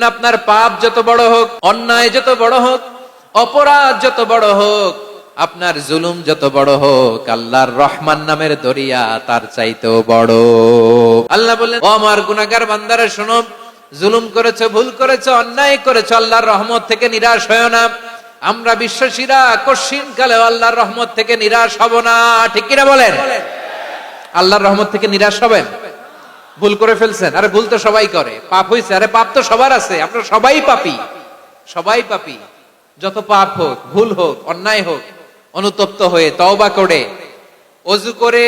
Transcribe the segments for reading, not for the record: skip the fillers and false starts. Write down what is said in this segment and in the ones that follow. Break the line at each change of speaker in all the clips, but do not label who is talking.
আপনার পাপ যত বড় হোক, অন্যায় যত বড় হোক, অপরাধ যত বড় হোক, আপনার জুলুম যত বড় হোক, আল্লাহর রহমান নামের দরিয়া তার চাইতেও বড়। আল্লাহ বললেন, ও আমার গুনাহগার বান্দারা শোনো, জুলুম করেছো, ভুল করেছো, অন্যায় করেছো, আল্লাহর রহমত থেকে নিরাশ হয়ো না। আমরা বিশ্বাসীরা কশিন কালেও আল্লাহর রহমত থেকে নিরাশ হব না। ঠিক কিনা বলেন? আল্লাহর রহমত থেকে নিরাশ হবেন? ভুল করে ফেলছেন, আরে ভুল তো সবাই করে। পাপ হয়েছে, আরে পাপ তো সবার আছে, আপনারা সবাই পাপী, সবাই পাপী। যত পাপ হোক, ভুল হোক, অন্যায় হোক, অনুতপ্ত হয়ে তওবা করে ওযু করে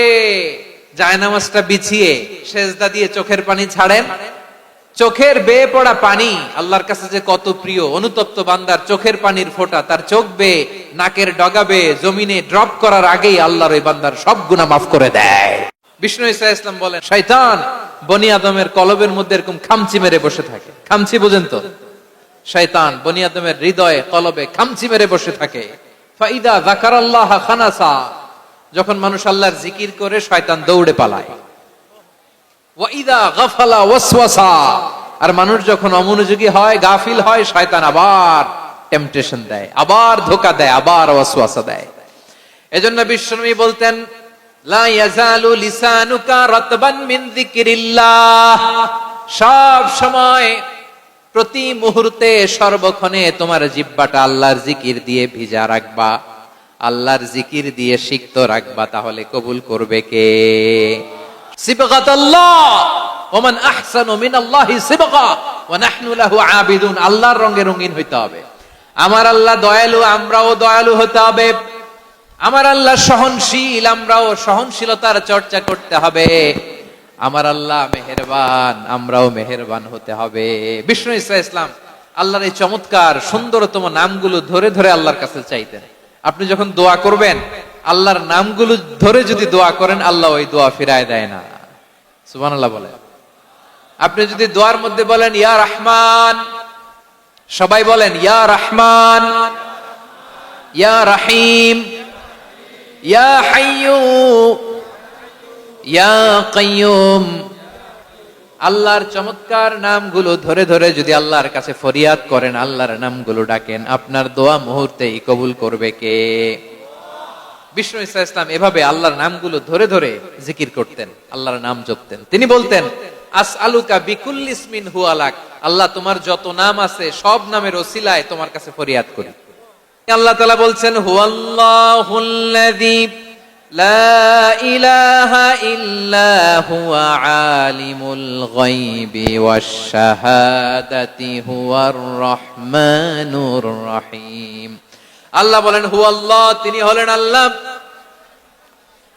জায়নামাজটা বিছিয়ে সেজদা দিয়ে চোখের পানি ছাড়েন। চোখের বেয়ে পড়া পানি আল্লাহর কাছে যে কত প্রিয়। অনুতপ্ত বান্দার চোখের পানির ফোঁটা তার চোখ বেয়ে, নাকের ডগা বেয়ে জমিনে ড্রপ করার আগেই আল্লাহর ওই বান্দার সব গুনাহ মাফ করে দেয়। বিষ্ণু ঈসা ইসলাম বলেন, শয়তান বনি আদমের কলবের মধ্যে এরকম খামচি মেরে বসে থাকে। খামচি বুঝেন তো? শয়তান বনি আদমের হৃদয়ে, কলবে খামচি মেরে বসে থাকে। ফাইদা যাকারাল্লাহ খানাসা, যখন মানুষ আল্লাহর জিকির করে শয়তান দৌড়ে পালায়। ওয়াইদা গাফালা ওয়াসওয়াসা, আর মানুষ যখন অমনোযোগী হয়, গাফিল হয়, শয়তান আবার টেম্পটেশন দেয়, আবার ধোঁকা দেয়, আবার ওয়াসওয়াসা দেয়। এজন্য বিশ্বনবী বলতেন, লা ইয়াজালু লিসানুকা রাতবান মিন যিকরিল্লাহ, সব সময়, প্রতি মুহূর্তে, সর্বক্ষণে তোমার জিহ্বাটা আল্লাহর জিকির দিয়ে ভিজা রাখবা, আল্লাহর জিকির দিয়ে সিক্ত রাখবা। তাহলে কবুল করবে কে? সিবগাতাল্লাহ, ওমান আহসানু মিনাল্লাহি সিবগা ওয়া নাহনু লাহু আবিদুন। আল্লাহর রঙে রঙিন হইতে হবে। আমার আল্লাহ দয়ালু, আমরাও দয়ালু হতে হবে। আমার আল্লাহ সহনশীল, আমরাও সহনশীলতার চর্চা করতে হবে। আমার আল্লাহ মেহেরবান, আমরাও মেহেরবান হতে হবে। বিষ্ণু ঈসা ইসলাম আল্লাহর এই চমৎকার সুন্দরতম নামগুলো ধরে ধরে আল্লাহর কাছে চাইতেন। আপনি যখন দোয়া করবেন, আল্লাহর নামগুলো ধরে যদি দোয়া করেন, আল্লাহ ওই দোয়া ফিরায় দেয় না। সুবহানাল্লাহ বলেন। আপনি যদি দোয়ার মধ্যে বলেন ইয়া রহমান, সবাই বলেন ইয়া রহমান, ইয়া রহিম, ইয়া হাইয়ু, ইয়া কাইয়ুম, আল্লাহর চমৎকার নামগুলো ধরে ধরে যদি আল্লাহর কাছে ফরিয়াদ করেন, আল্লাহর নামগুলো ডাকেন, আপনার দোয়া মুহূর্তেই কবুল করবে কে? বিষ্ণু ঈসা ইসলাম এভাবে আল্লাহর নামগুলো ধরে ধরে জিকির করতেন, আল্লাহর নাম জপতেন। তিনি বলতেন, আসআলুকা বিকুল্লি ইসমিন হুয়া লাক, আল্লাহ তোমার যত নাম আছে সব নামের ওসিলায় তোমার কাছে ফরিয়াদ করি। আল্লাহ তাআলা বলছেন, হুয়াল্লাহুল্লাযী লা ইলাহা ইল্লা হুয়া আলিমুল গায়বি ওয়াশ শাহাদাতি হুয়ার রহমানুর রহিম। আল্লাহ বলেন, হুয়াল্লাহ, তিনি হলেন আল্লাহ,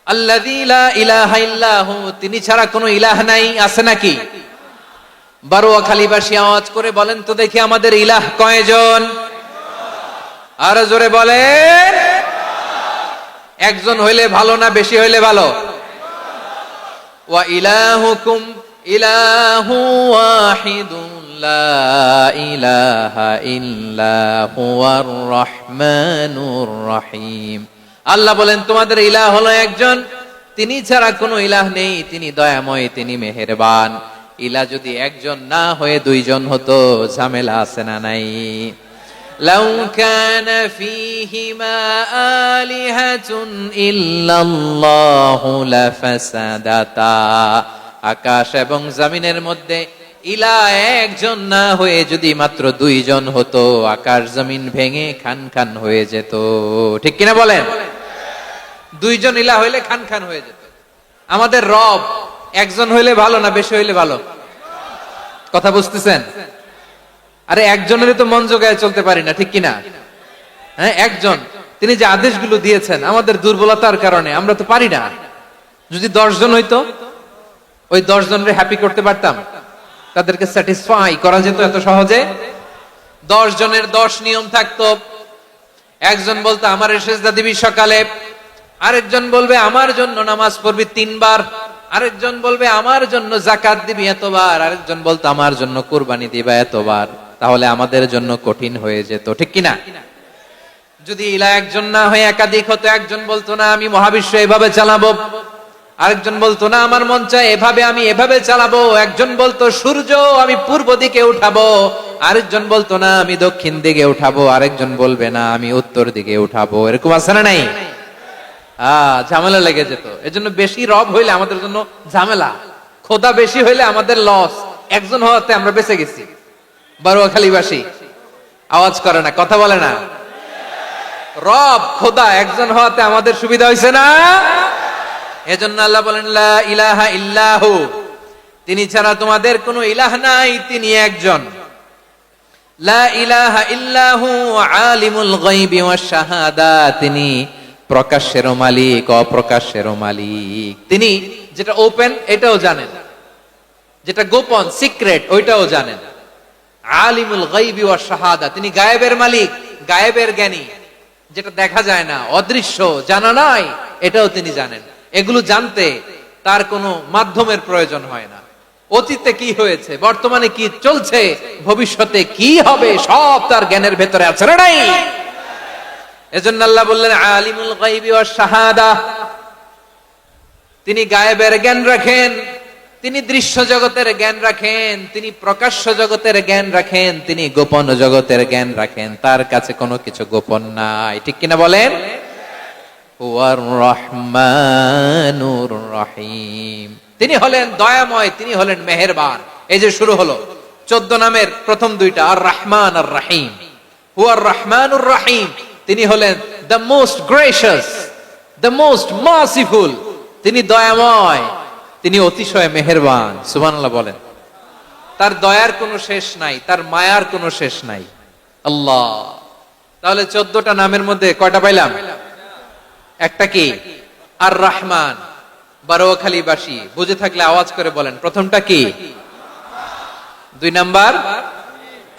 আল্লাযী লা ইলাহা ইল্লা হু, তিনি ছাড়া কোনো ইলাহ নাই। আছে নাকি? বারোয়াখালীবাসী আওয়াজ করে বলেন তো দেখি, আমাদের ইলাহ কয়জন? আরো জোরে বলেন। একজন হইলে ভালো না বেশি হইলে ভালো? ওয়া ইলাহুকুম ইলাহু ওয়াহিদুন লা ইলাহা ইল্লা হুয়ার রহমানুর রহিম। আল্লাহ বলেন, তোমাদের ইলাহ হলো একজন, তিনি ছাড়া কোনো ইলাহ নেই, তিনি দয়াময়, তিনি মেহেরবান। ইলাহ যদি একজন না হয়ে দুইজন হতো, ঝামেলা আছে না নাই? লাউ কানা ফীহিমা আলিহাতুন ইল্লাল্লাহু লাফাসাদাতা, আকাশ এবং জমিনের মধ্যে ইলাহ একজন না হয়ে যদি মাত্র দুইজন হতো, আকাশ জমিন ভেঙে খান খান হয়ে যেত। ঠিক কিনা বলেন? দুইজন ইলাহ হইলে খান খান হয়ে যেত। আমাদের রব একজন হইলে ভালো না বেশি হইলে ভালো? কথা বুঝতেছেন? আরে একজনের তো মন জোগায় চলতে পারি না, ঠিক কিনা? হ্যাঁ, একজন, তিনি যে আদেশগুলো দিয়েছেন আমাদের দুর্বলতার কারণে আমরা তো পারি না। যদি 10 জন হইতো, ওই 10 জনের হ্যাপি করতে পারতাম, তাদেরকে স্যাটিসফাই করা যেত এত সহজে। 10 জনের 10 নিয়ম থাকতো। একজন বলতো আমার সেজদা দিবি সকালে, আরেকজন বলবে আমার জন্য নামাজ পড়বি 3 বার, আরেকজন বলবে আমার জন্য যাকাত দিবি এতবার, আরেকজন বলতো আমার জন্য কুরবানি দিবা এতবার। তাহলে আমাদের জন্য কঠিন হয়ে যেত, ঠিক কিনা? যদি ইলাহ একজন না হয়ে একাধিক হতো, একজন বলতো না আমি মহাবিশ্ব এভাবে চালাবো, আরেকজন বলতো না আমার মন চায় এভাবে, আমি এভাবে চালাবো। একজন বলতো সূর্য আমি পূর্ব দিকে উঠাবো, আরেকজন বলতো না আমি দক্ষিণ দিকে উঠাবো, আরেকজন বলবে না আমি উত্তর দিকে উঠাবো, এরকম আছে না নাই? ঝামেলা লেগে যেত। এজন্য বেশি রব হইলে আমাদের জন্য ঝামেলা, খোদা বেশি হইলে আমাদের লস। একজন হওয়াতে আমরা বেঁচে গেছি। বারোয়াখালীবাসী আওয়াজ করে না, কথা বলে না। রব খোদা একজন হওয়াতে আমাদের সুবিধা হয়েছে না? এজন্য আল্লাহ বলেন লা ইলাহা ইল্লাহু, তিনি ছাড়া তোমাদের কোনো ইলাহ নাই, তিনি একজন। লা ইলাহা ইল্লাহু আলিমুল গায়বি ওয়াশ শাহাদা, তিনি প্রকাশ্যেরও মালিক অপ্রকাশ্যেরও মালিক। তিনি যেটা ওপেন এটাও জানেন, যেটা গোপন সিক্রেট ওইটাও জানেন। আলিমুল গায়বি ওয়াশ শাহাদা, তিনি গায়েবের মালিক, গায়েবের জ্ঞানী, যেটা দেখা যায় না, অদৃশ্য, জানা নাই, এটাও তিনি জানেন। এগুলো জানতে তার কোনো মাধ্যমের প্রয়োজন হয় না। অতীতে কি হয়েছে, বর্তমানে কি চলছে, ভবিষ্যতে কি হবে, সব তার জ্ঞানের ভেতরে আছে না নাই? এজন্য আল্লাহ বললেন আলিমুল গায়বি ওয়াশ শাহাদা, তিনি গায়েবের জ্ঞান রাখেন, তিনি দৃশ্য জগতের জ্ঞান রাখেন, তিনি প্রকাশ্য জগতের জ্ঞান রাখেন, তিনি গোপন জগতের জ্ঞান রাখেন। তার কাছে কোনো কিছু গোপন নাই, ঠিক কিনা বলেন? হুয়ার রহমানুর রহিম, তিনি হলেন দয়াময়, তিনি হলেন মেহেরবান। এই যে শুরু হলো 14 নামের প্রথম দুইটা, আর রহমান আর রহিম। হুয়ার রহমানুর রহিম, তিনি হলেন the most gracious, the most merciful, তিনি দয়াময়, তিনি অতিশয় মেহেরবান। সুবহানাল্লাহ বলেন। তার দয়ার কোনো শেষ নাই, তার মায়ার কোনো শেষ নাই। আল্লাহ, তাহলে 14টা নামের মধ্যে কয়টা পাইলাম? একটা কি? আর রহমান। বারোয়াখালীবাসী বুঝে থাকলে আওয়াজ করে বলেন, প্রথমটা কি? 2 নাম্বার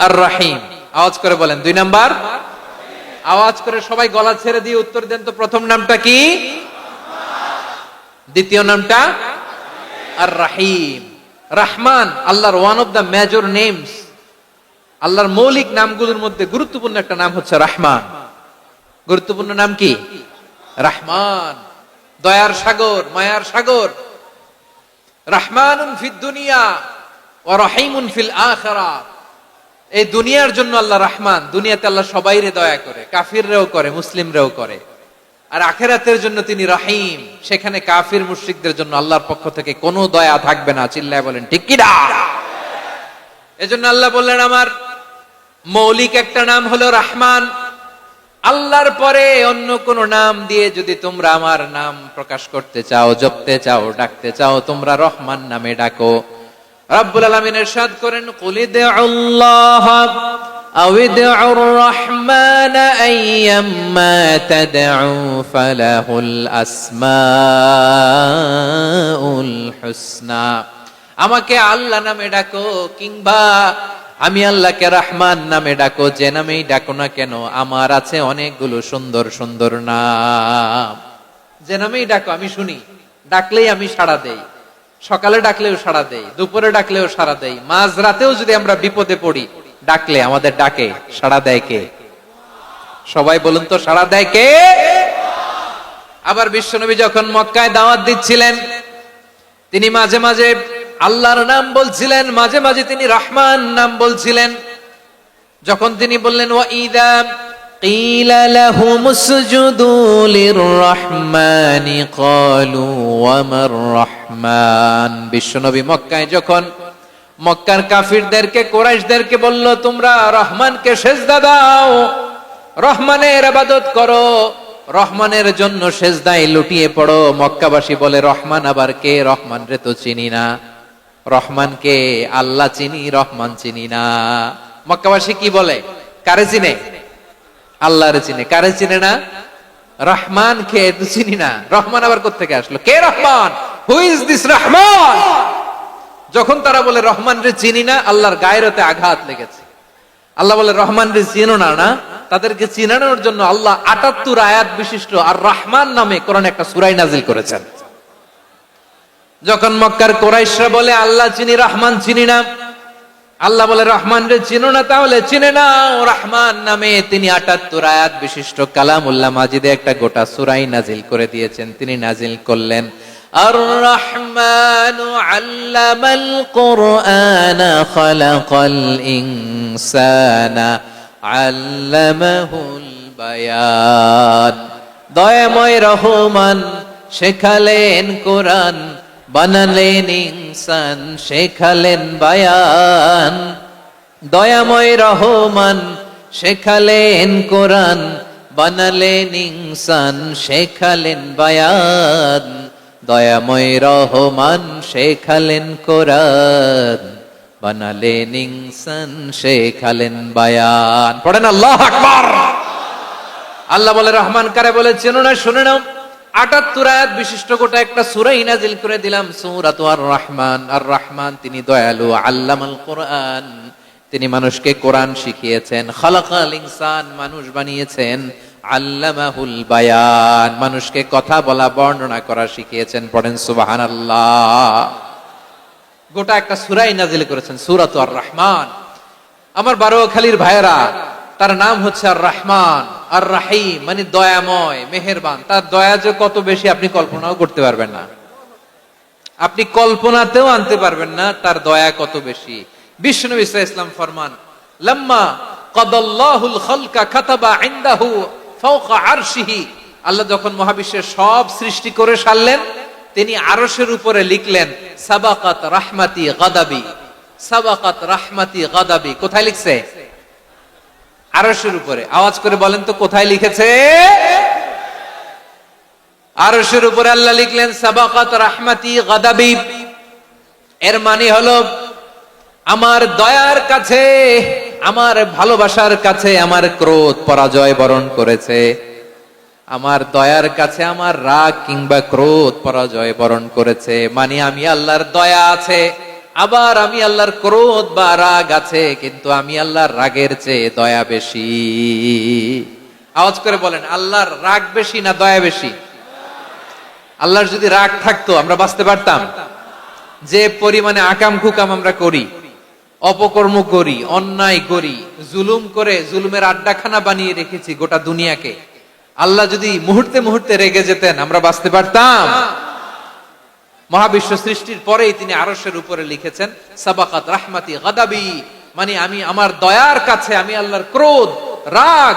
আর রহিম। আওয়াজ করে বলেন 2 নাম্বার। আওয়াজ করে সবাই গলা ছেড়ে দিয়ে উত্তর দেন তো, প্রথম নামটা কি? দ্বিতীয় নামটা? আর রহিম। রহমান আল্লাহর one of the major names, আল্লাহর মৌলিক নামগুলোর মধ্যে গুরুত্বপূর্ণ একটা নাম হচ্ছে রহমান। গুরুত্বপূর্ণ নাম কি? রহমান, দয়ার সাগর, মায়ার সাগর। রহমানুন ফিদ দুনিয়া ওয়া রহিমুন ফিল আখিরাহ। এই দুনিয়ার জন্য আল্লাহ রহমান, দুনিয়াতে আল্লাহ সবাইরে দয়া করে, কাফিররাও করে, মুসলিমরাও করে। আর আখিরাতের জন্য তিনি রহিম, সেখানে কাফির মুশরিকদের জন্য আল্লাহর পক্ষ থেকে কোনো দয়া থাকবে না। চিল্লায় বলেন ঠিক কি না? এজন্য আল্লাহ বললেন আমার মৌলিক একটা নাম হলো রহমান। আল্লাহর পরে অন্য কোন নাম দিয়ে যদি তোমরা আমার নাম প্রকাশ করতে চাও, জপতে চাও, ডাকতে চাও, তোমরা রহমান নামে ডাকো। রব্বুল আলামিন ইরশাদ করেন কুলিদুল্লাহ আও ইদউর রহমান আইয়াম্মা তাদউ ফালাহুল আসমাউল হুসনা। আমাকে আল্লাহ নামে ডাকো, কিংবা আমি আল্লাহকে রহমান নামে ডাকো, যে নামেই ডাকো না কেন আমার আছে অনেকগুলো সুন্দর সুন্দর নাম। যে নামেই ডাকো আমি শুনি, ডাকলেই আমি সাড়া দেই। সকালে ডাকলেও সাড়া দেই, দুপুরে ডাকলেও সাড়া দেই, মাঝরাতেও যদি আমরা বিপদে পড়ি ডাকলে আমাদের ডাকে সাড়া দেয় কে? সবাই বলুন তো, সাড়া দেয় কে? আবার বিশ্বনবী যখন মক্কায় দাওয়াত দিচ্ছিলেন, তিনি মাঝে মাঝে আল্লাহর নাম বলছিলেন, মাঝে মাঝে তিনি রহমান নাম বলছিলেন। যখন তিনি বললেন ওয়াইদা কিলা লাহুমুসজুদু লিররহমানি ক্বালু ওয়ামার রহমান। বিশ্বনবী মক্কায় যখন মক্কার কাফিরদেরকে, কুরাইশদেরকে বলল তোমরা রহমানকে সেজদা দাও, রহমানের ইবাদত করো, রহমানের জন্য সেজদায় লুটিয়ে পড়ো, মক্কাবাসী বলে রহমান আবার কে? রহমান রে তো চিনি না। রহমানকে আল্লাহ চিনি, রহমান চিনি না। মক্কাবাসী কি বলে? কারে চিনে? আল্লাহরে চিনে। কারে চিনে না? রহমান কে তো চিনি না। রহমান আবার কোত্থেকে আসলো? কে রহমান? হু ইজ দিস রহমান? যখন তারা বলে রহমান রে চিনি না, আল্লাহর গায়রতে আঘাত লেগেছে। আল্লাহ বলে রহমান রে চিনো না, না? তাদেরকে চিনানোর জন্য আল্লাহ ৭৮ আয়াত বিশিষ্ট আর রহমান নামে কোরআনে একটা সূরা নাজিল করেছেন। যখন মক্কার কুরাইশরা বলে আল্লাহ চিনি, রহমান চিনি না, আল্লাহ বলে রহমান রে চিনো না, তাহলে চিনে নাও রহমান নামে। তিনি ৭৮ আয়াত বিশিষ্ট কালামুল্লাহ মাজিদে একটা গোটা সূরা নাজিল করে দিয়েছেন। তিনি নাজিল করলেন আর রহমানু আল্লামাল কুরআনা খালাকাল ইনসানা আল্লামাহুল বায়ান। দয়াময় রহমান শেখালেন কোরআন, বানালেন ইনসান, শেখালেন বায়ান। দয়াময় রহমান শেখালেন কোরআন, বানালেন ইনসান, শেখালেন বায়ান। দয়াময় রহমান শেখালেন কোরআন, বানালেন ইনসান, শেখালেন বায়ান। পড়েন আল্লাহু আকবার। আল্লাহ বলে রহমান কারে বলে চেনো না? শুনে নাও। ৭৮ আয়াত বিশিষ্ট গোটা একটা সূরা নাজিল করে দিলাম, সূরাতু আর রহমান। আর রহমান তিনি দয়ালু, আল্লামাল কোরআন তিনি মানুষকে কোরআন শিখিয়েছেন, খালাকাল ইনসান মানুষ বানিয়েছেন, আল্লামাহুল বায়ান মানুষকে কথা বলা বর্ণনা করা শিখিয়েছেন। পড়েন সুবহানাল্লাহ। গোটা একটা সূরা নাজিল করেছেন, সূরাতু আর রহমান। আমার বারোখালীর ভাইয়েরা, তার নাম হচ্ছে আর রহমান আর রাহিম, মানে দয়াময়, মেহেরবান। তার দয়া যে কত বেশি আপনি কল্পনাও করতে পারবেন না, আপনি কল্পনাতেও আনতে পারবেন না তার দয়া কত বেশি। বিশ্বনবী সাল্লাল্লাহু আলাইহি ওয়াসাল্লাম ফরমান, লাম্মা কাদাল্লাহুল খালকা কাতাবা ইনদাহু ফাওকা আরশিহি। আল্লাহ যখন মহাবিশ্বের সব সৃষ্টি করে সারলেন, তিনি আরশের উপরে লিখলেন সাবাকাত রাহমাতি গাদাবি, সাবাকাত রাহমাতি গাদাবি। কোথায় লিখছে? আরশের উপরে। আওয়াজ করে বলেন তো কোথায় লিখেছে? আরশের উপরে আল্লাহ লিখলেন সাবাকাত রাহমাতি গাদাবি। এর মানে হলো আমার দয়ার কাছে, আমার ভালোবাসার কাছে আমার ক্রোধ পরাজয় বরণ করেছে। আমার দয়ার কাছে আমার রাগ কিংবা ক্রোধ পরাজয় বরণ করেছে। মানে আমি আল্লাহর দয়া আছে, আবার আমি আল্লাহর ক্রোধ বা রাগ আছে, কিন্তু আমি আল্লাহর রাগের চেয়ে দয়া বেশি। আওয়াজ করে বলেন, আল্লাহর রাগ বেশি না দয়া বেশি? আল্লাহর যদি রাগ থাকতো আমরা বাঁচতে পারতাম? যে পরিমাণে আকাম কুকাম আমরা করি, অপকর্ম করি, অন্যায় করি, জুলুম করে জুলুমের আড্ডাখানা বানিয়ে রেখেছি গোটা দুনিয়াকে, আল্লাহ যদি মুহূর্তে মুহূর্তে রেগে যেতেন আমরা বাঁচতে পারতাম? মহাবিশ্ব সৃষ্টির পরেই তিনি আরশের উপরে লিখেছেন সাবাকাত রাহমাতি গাদাবি, মানে আমি আমার দয়ার কাছে আমি আল্লাহর ক্রোধ, রাগ,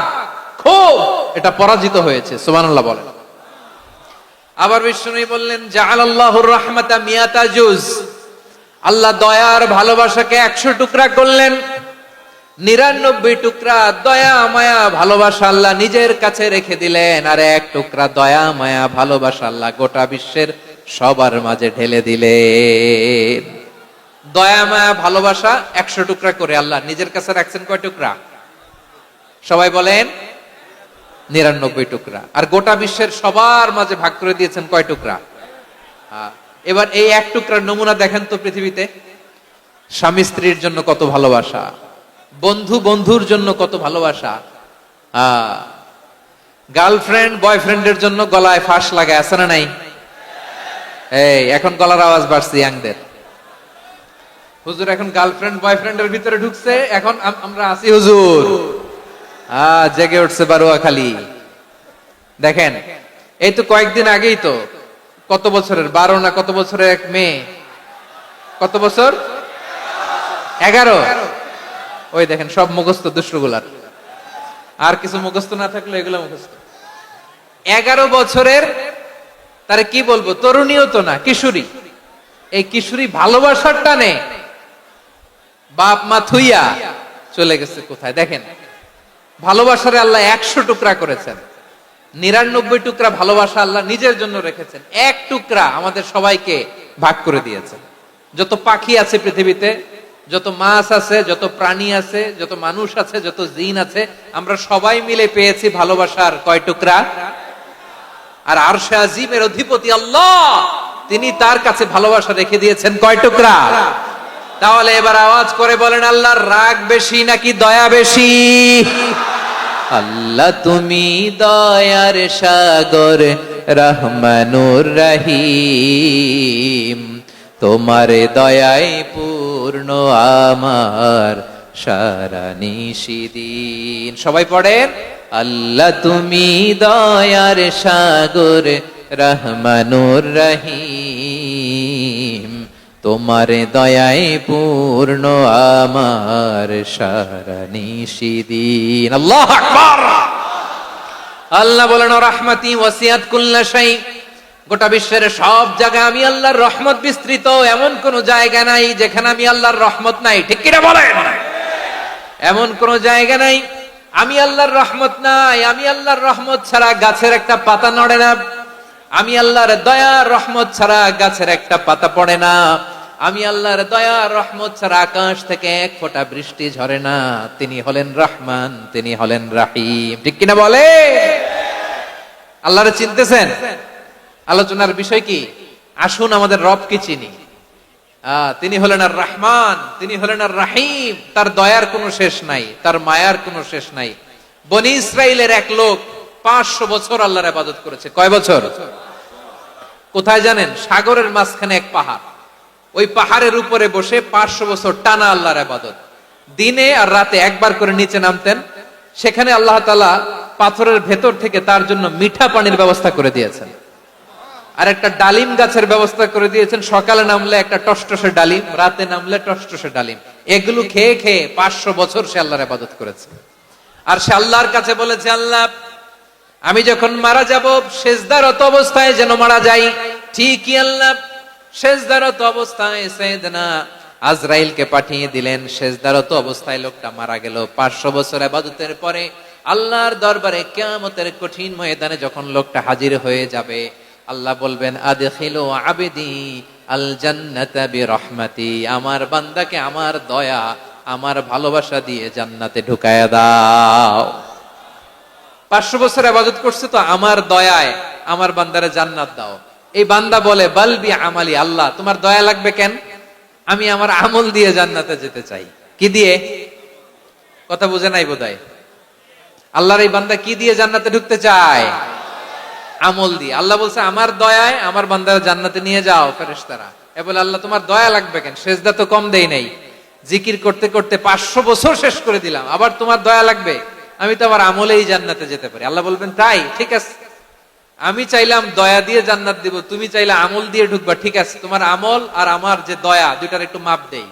ক্ষোভ এটা পরাজিত হয়েছে। সুবহানাল্লাহ বলেন। আবার বিষ্ণু বললেন জাআলাল্লাহুর রাহমাতা মিয়াতা জুজ। আল্লাহ দয়ার ভালোবাসাকে 100 টুকরা করলেন, 99 টুকরা দয়া মায়া ভালোবাসা আল্লাহ নিজের কাছে রেখে দিলেন, আর 1 টুকরা দয়া মায়া ভালোবাসা আল্লাহ গোটা বিশ্বের সবার মাঝে ঢেলে দিলেন। দয়া মায়া ভালোবাসা 100 টুকরা করে আল্লাহ নিজের কাছে রাখছেন কয় টুকরা? সবাই বলেন 99 টুকরা। আর গোটা বিশ্বের সবার মাঝে ভাগ করে দিয়েছেন কয় টুকরা? এবার এই 1 টুকরার নমুনা দেখেন তো পৃথিবীতে। স্বামী স্ত্রীর জন্য কত ভালোবাসা, বন্ধু বন্ধুর জন্য কত ভালোবাসা, গার্লফ্রেন্ড বয়ফ্রেন্ডের জন্য গলায় ফাঁস লাগায়, আছে না নাই? এই এখন গলার আওয়াজ বাড়ছে ইয়াংদের। হুজুর এখন গার্লফ্রেন্ড বয়ফ্রেন্ডের ভিতরে ঢুকছে, এখন আমরা আছি হুজুর। জেগে উঠছে বারোয়াখালী। দেখেন এই তো কয়েকদিন আগেই তো, কত বছরের 12 না কত বছরের এক মেয়ে, কত বছর? 11। ওই দেখেন সব মুখস্থ দুষ্টগুলার, আর কিছু মুখস্থ না থাকলে এগুলো মুখস্থ। 11 বছরের, তারে কি বলবো, তরুণীও তো না, কিশোরী। এই কিশোরী ভালোবাসার টানে বাপ মা থুইয়া চলে গেছে কোথায়? দেখেন ভালোবাসারে আল্লাহ 100 টুকরা করেছেন, 99 টুকরা ভালোবাসা আল্লাহ নিজের জন্য রেখেছেন, 1 টুকরা আমাদের সবাইকে ভাগ করে দিয়েছেন। যত পাখি আছে পৃথিবীতে, যত মাছ আছে, যত প্রাণী আছে, যত মানুষ আছে, যত জিন আছে, আমরা সবাই মিলে পেয়েছি ভালোবাসার কয় টুকরা? আর আরশে আজিমের অধিপতি আল্লাহ, তিনি তার কাছে ভালোবাসা রেখে দিয়েছেন কয় টুকরা? তাহলে এবার আওয়াজ করে বলেন, আল্লাহর রাগ বেশি নাকি দয়া বেশি? আল্লাহ তুমি দয়ার সাগর, রহমানুর রহিম, তোমার দয়ায় পূর্ণ আমার সারা নিশিদিন। সবাই পড়েন, আল্লাহ তুমি দয়ার সাগর, রহমানুর রহিম, তোমার দয়ায় পূর্ণ আমার সারা নিশিদিন। আল্লাহু আকবার। আল্লাহ বলেন রাহমাতি ওয়াসিয়াত কুল্লা শাই, গোটা বিশ্বের সব জায়গায় আমি আল্লাহর রহমত বিস্তৃত, এমন কোন জায়গা নাই যেখানে আমি আল্লাহর রহমত নাই। ঠিক কিনা বলেন? এমন কোন জায়গা নাই আমি আল্লাহর রহমত নাই। আমি আল্লাহর রহমত ছাড়া গাছের একটা পাতা নড়ে না, আমি আল্লাহর দয়া রহমত ছাড়া গাছের একটা পাতা পড়ে না, আমি আল্লাহর দয়া রহমত ছাড়া আকাশ থেকে এক ফোঁটা বৃষ্টি ঝরে না। তিনি হলেন রহমান, তিনি হলেন রাহিম। ঠিক কিনা বলে? আল্লাহরে চিনতেছেন? আলোচনার বিষয় কি? আসুন আমাদের রবকে চিনি। তিনি হলেন আর রহমান, তিনি হলেন আর রাহিম। তার দয়ার কোনো শেষ নাই, তার মায়ার কোনো শেষ নাই। বনি ইসরাইলের এক লোক 500 বছর আল্লাহর ইবাদত করেছে। কয় বছর? কোথায় জানেন? সাগরের মাঝখানে এক পাহাড়, ওই পাহাড়ের উপরে বসে 500 বছর টানা আল্লাহর ইবাদত। দিনে আর রাতে একবার করে নিচে নামতেন। সেখানে আল্লাহ তাআলা পাথরের ভেতর থেকে তার জন্য মিঠা পানির ব্যবস্থা করে দিয়েছেন, আর একটা ডালিম গাছের ব্যবস্থা করে দিয়েছেন। সকালে নামলে একটা টসটসে ডালিম, রাতে নামলে টসটসে ডালিম। এগুলো খেয়ে খেয়ে 500 বছর সে আল্লাহর ইবাদত করেছে। আর সে আল্লাহর কাছে বলেছে, আল্লাহ আমি যখন মারা যাব সেজদারত অবস্থায় যেন মারা যাই। ঠিকই আল্লাহ সেজদারত অবস্থায় সাইয়েদনা আজরাইলকে পাঠিয়ে দিলেন। সেজদারত অবস্থায় লোকটা মারা গেল। 500 বছর ইবাদতের পরে আল্লাহর দরবারে কিয়ামতের কঠিন ময়দানে যখন লোকটা হাজির হয়ে যাবে, আল্লাহ বলবেন আদখিলু আবদি আল জান্নাতা বিরহমাতি, আমার বান্দাকে আমার দয়া, আমার ভালোবাসা দিয়ে জান্নাতে ঢুকায়া দাও। 500 বছর ইবাদত করছে তো আমার দয়ায় আমার বান্দারে জান্নাত দাও। এই বান্দা বলে বালবি আমালি, আল্লাহ তোমার দয়া লাগবে কেন? আমি আমার আমল দিয়ে জান্নাতে যেতে চাই। কি দিয়ে? কথা বুঝে নাই বোধহয়। আল্লাহর এই বান্দা কি দিয়ে জান্নাতে ঢুকতে চায়? আমল দিয়ে। আল্লাহ বলছে আমার দয়ায় আমার বান্দারা জান্নাতে নিয়ে যাও ফেরেশতারা। এ বলে আল্লাহ তোমার দয়া লাগবে কেন? সেজদা তো কম দেই নাই, জিকির করতে করতে 500 বছর শেষ করে দিলাম, আবার তোমার দয়া লাগবে? আমি তো আমার আমলেই জান্নাতে যেতে পারি। আল্লাহ বলবেন তাই, ঠিক আছে, আমি চাইলাম দয়া দিয়ে জান্নাত দিব, তুমি চাইলে আমল দিয়ে ঢুকবা। ঠিক আছে, তোমার আমল আর আমার যে দয়া দুইটার একটু মাপ দেই।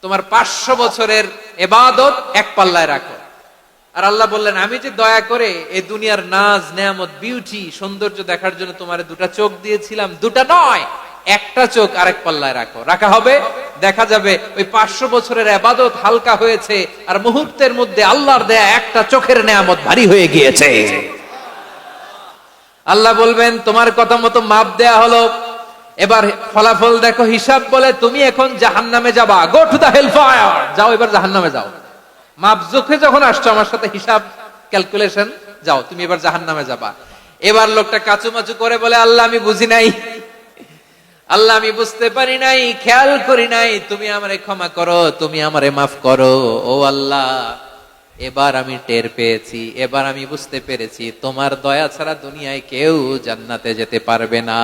তোমার 500 বছরের ইবাদত এক পাল্লায় রাখো। আর আল্লাহ বললেন আমি যে দয়া করে এই দুনিয়ার নাজ নেয়ামত বিউটি সৌন্দর্য দেখার জন্য তোমার দুটা চোখ দিয়েছিলাম, দুটা নয় একটা চোখ আরেক পাল্লায় রাখো। রাখা হবে, দেখা যাবে ওই 500 বছরের ইবাদত হালকা হয়েছে, আর মুহূর্তের মধ্যে আল্লাহর দেয়া একটা চোখের নেয়ামত ভারী হয়ে গিয়েছে। আল্লাহ বলবেন তোমার কথা মতো মাপ দেয়া হলো, এবার ফলাফল দেখো, হিসাব বলে তুমি এখন জাহান্নামে যাবা। Go to the hell fire, যাও এবার জাহান্নামে যাও। মাপ জোখে যখন আসছো আমার সাথে হিসাব ক্যালকুলেশন, যাও তুমি এবার জাহান্নামে যাবা। এবার লোকটা কাচুমাচু করে বলে আল্লাহ আমি বুঝি নাই, আল্লাহ আমি বুঝতে পারি নাই, খেয়াল করি নাই, তুমি আমারে ক্ষমা করো, তুমি আমারে মাফ করো। ও আল্লাহ এবার আমি টের পেয়েছি, এবার আমি বুঝতে পেরেছি তোমার দয়া ছাড়া দুনিয়ায় কেউ জান্নাতে যেতে পারবে না,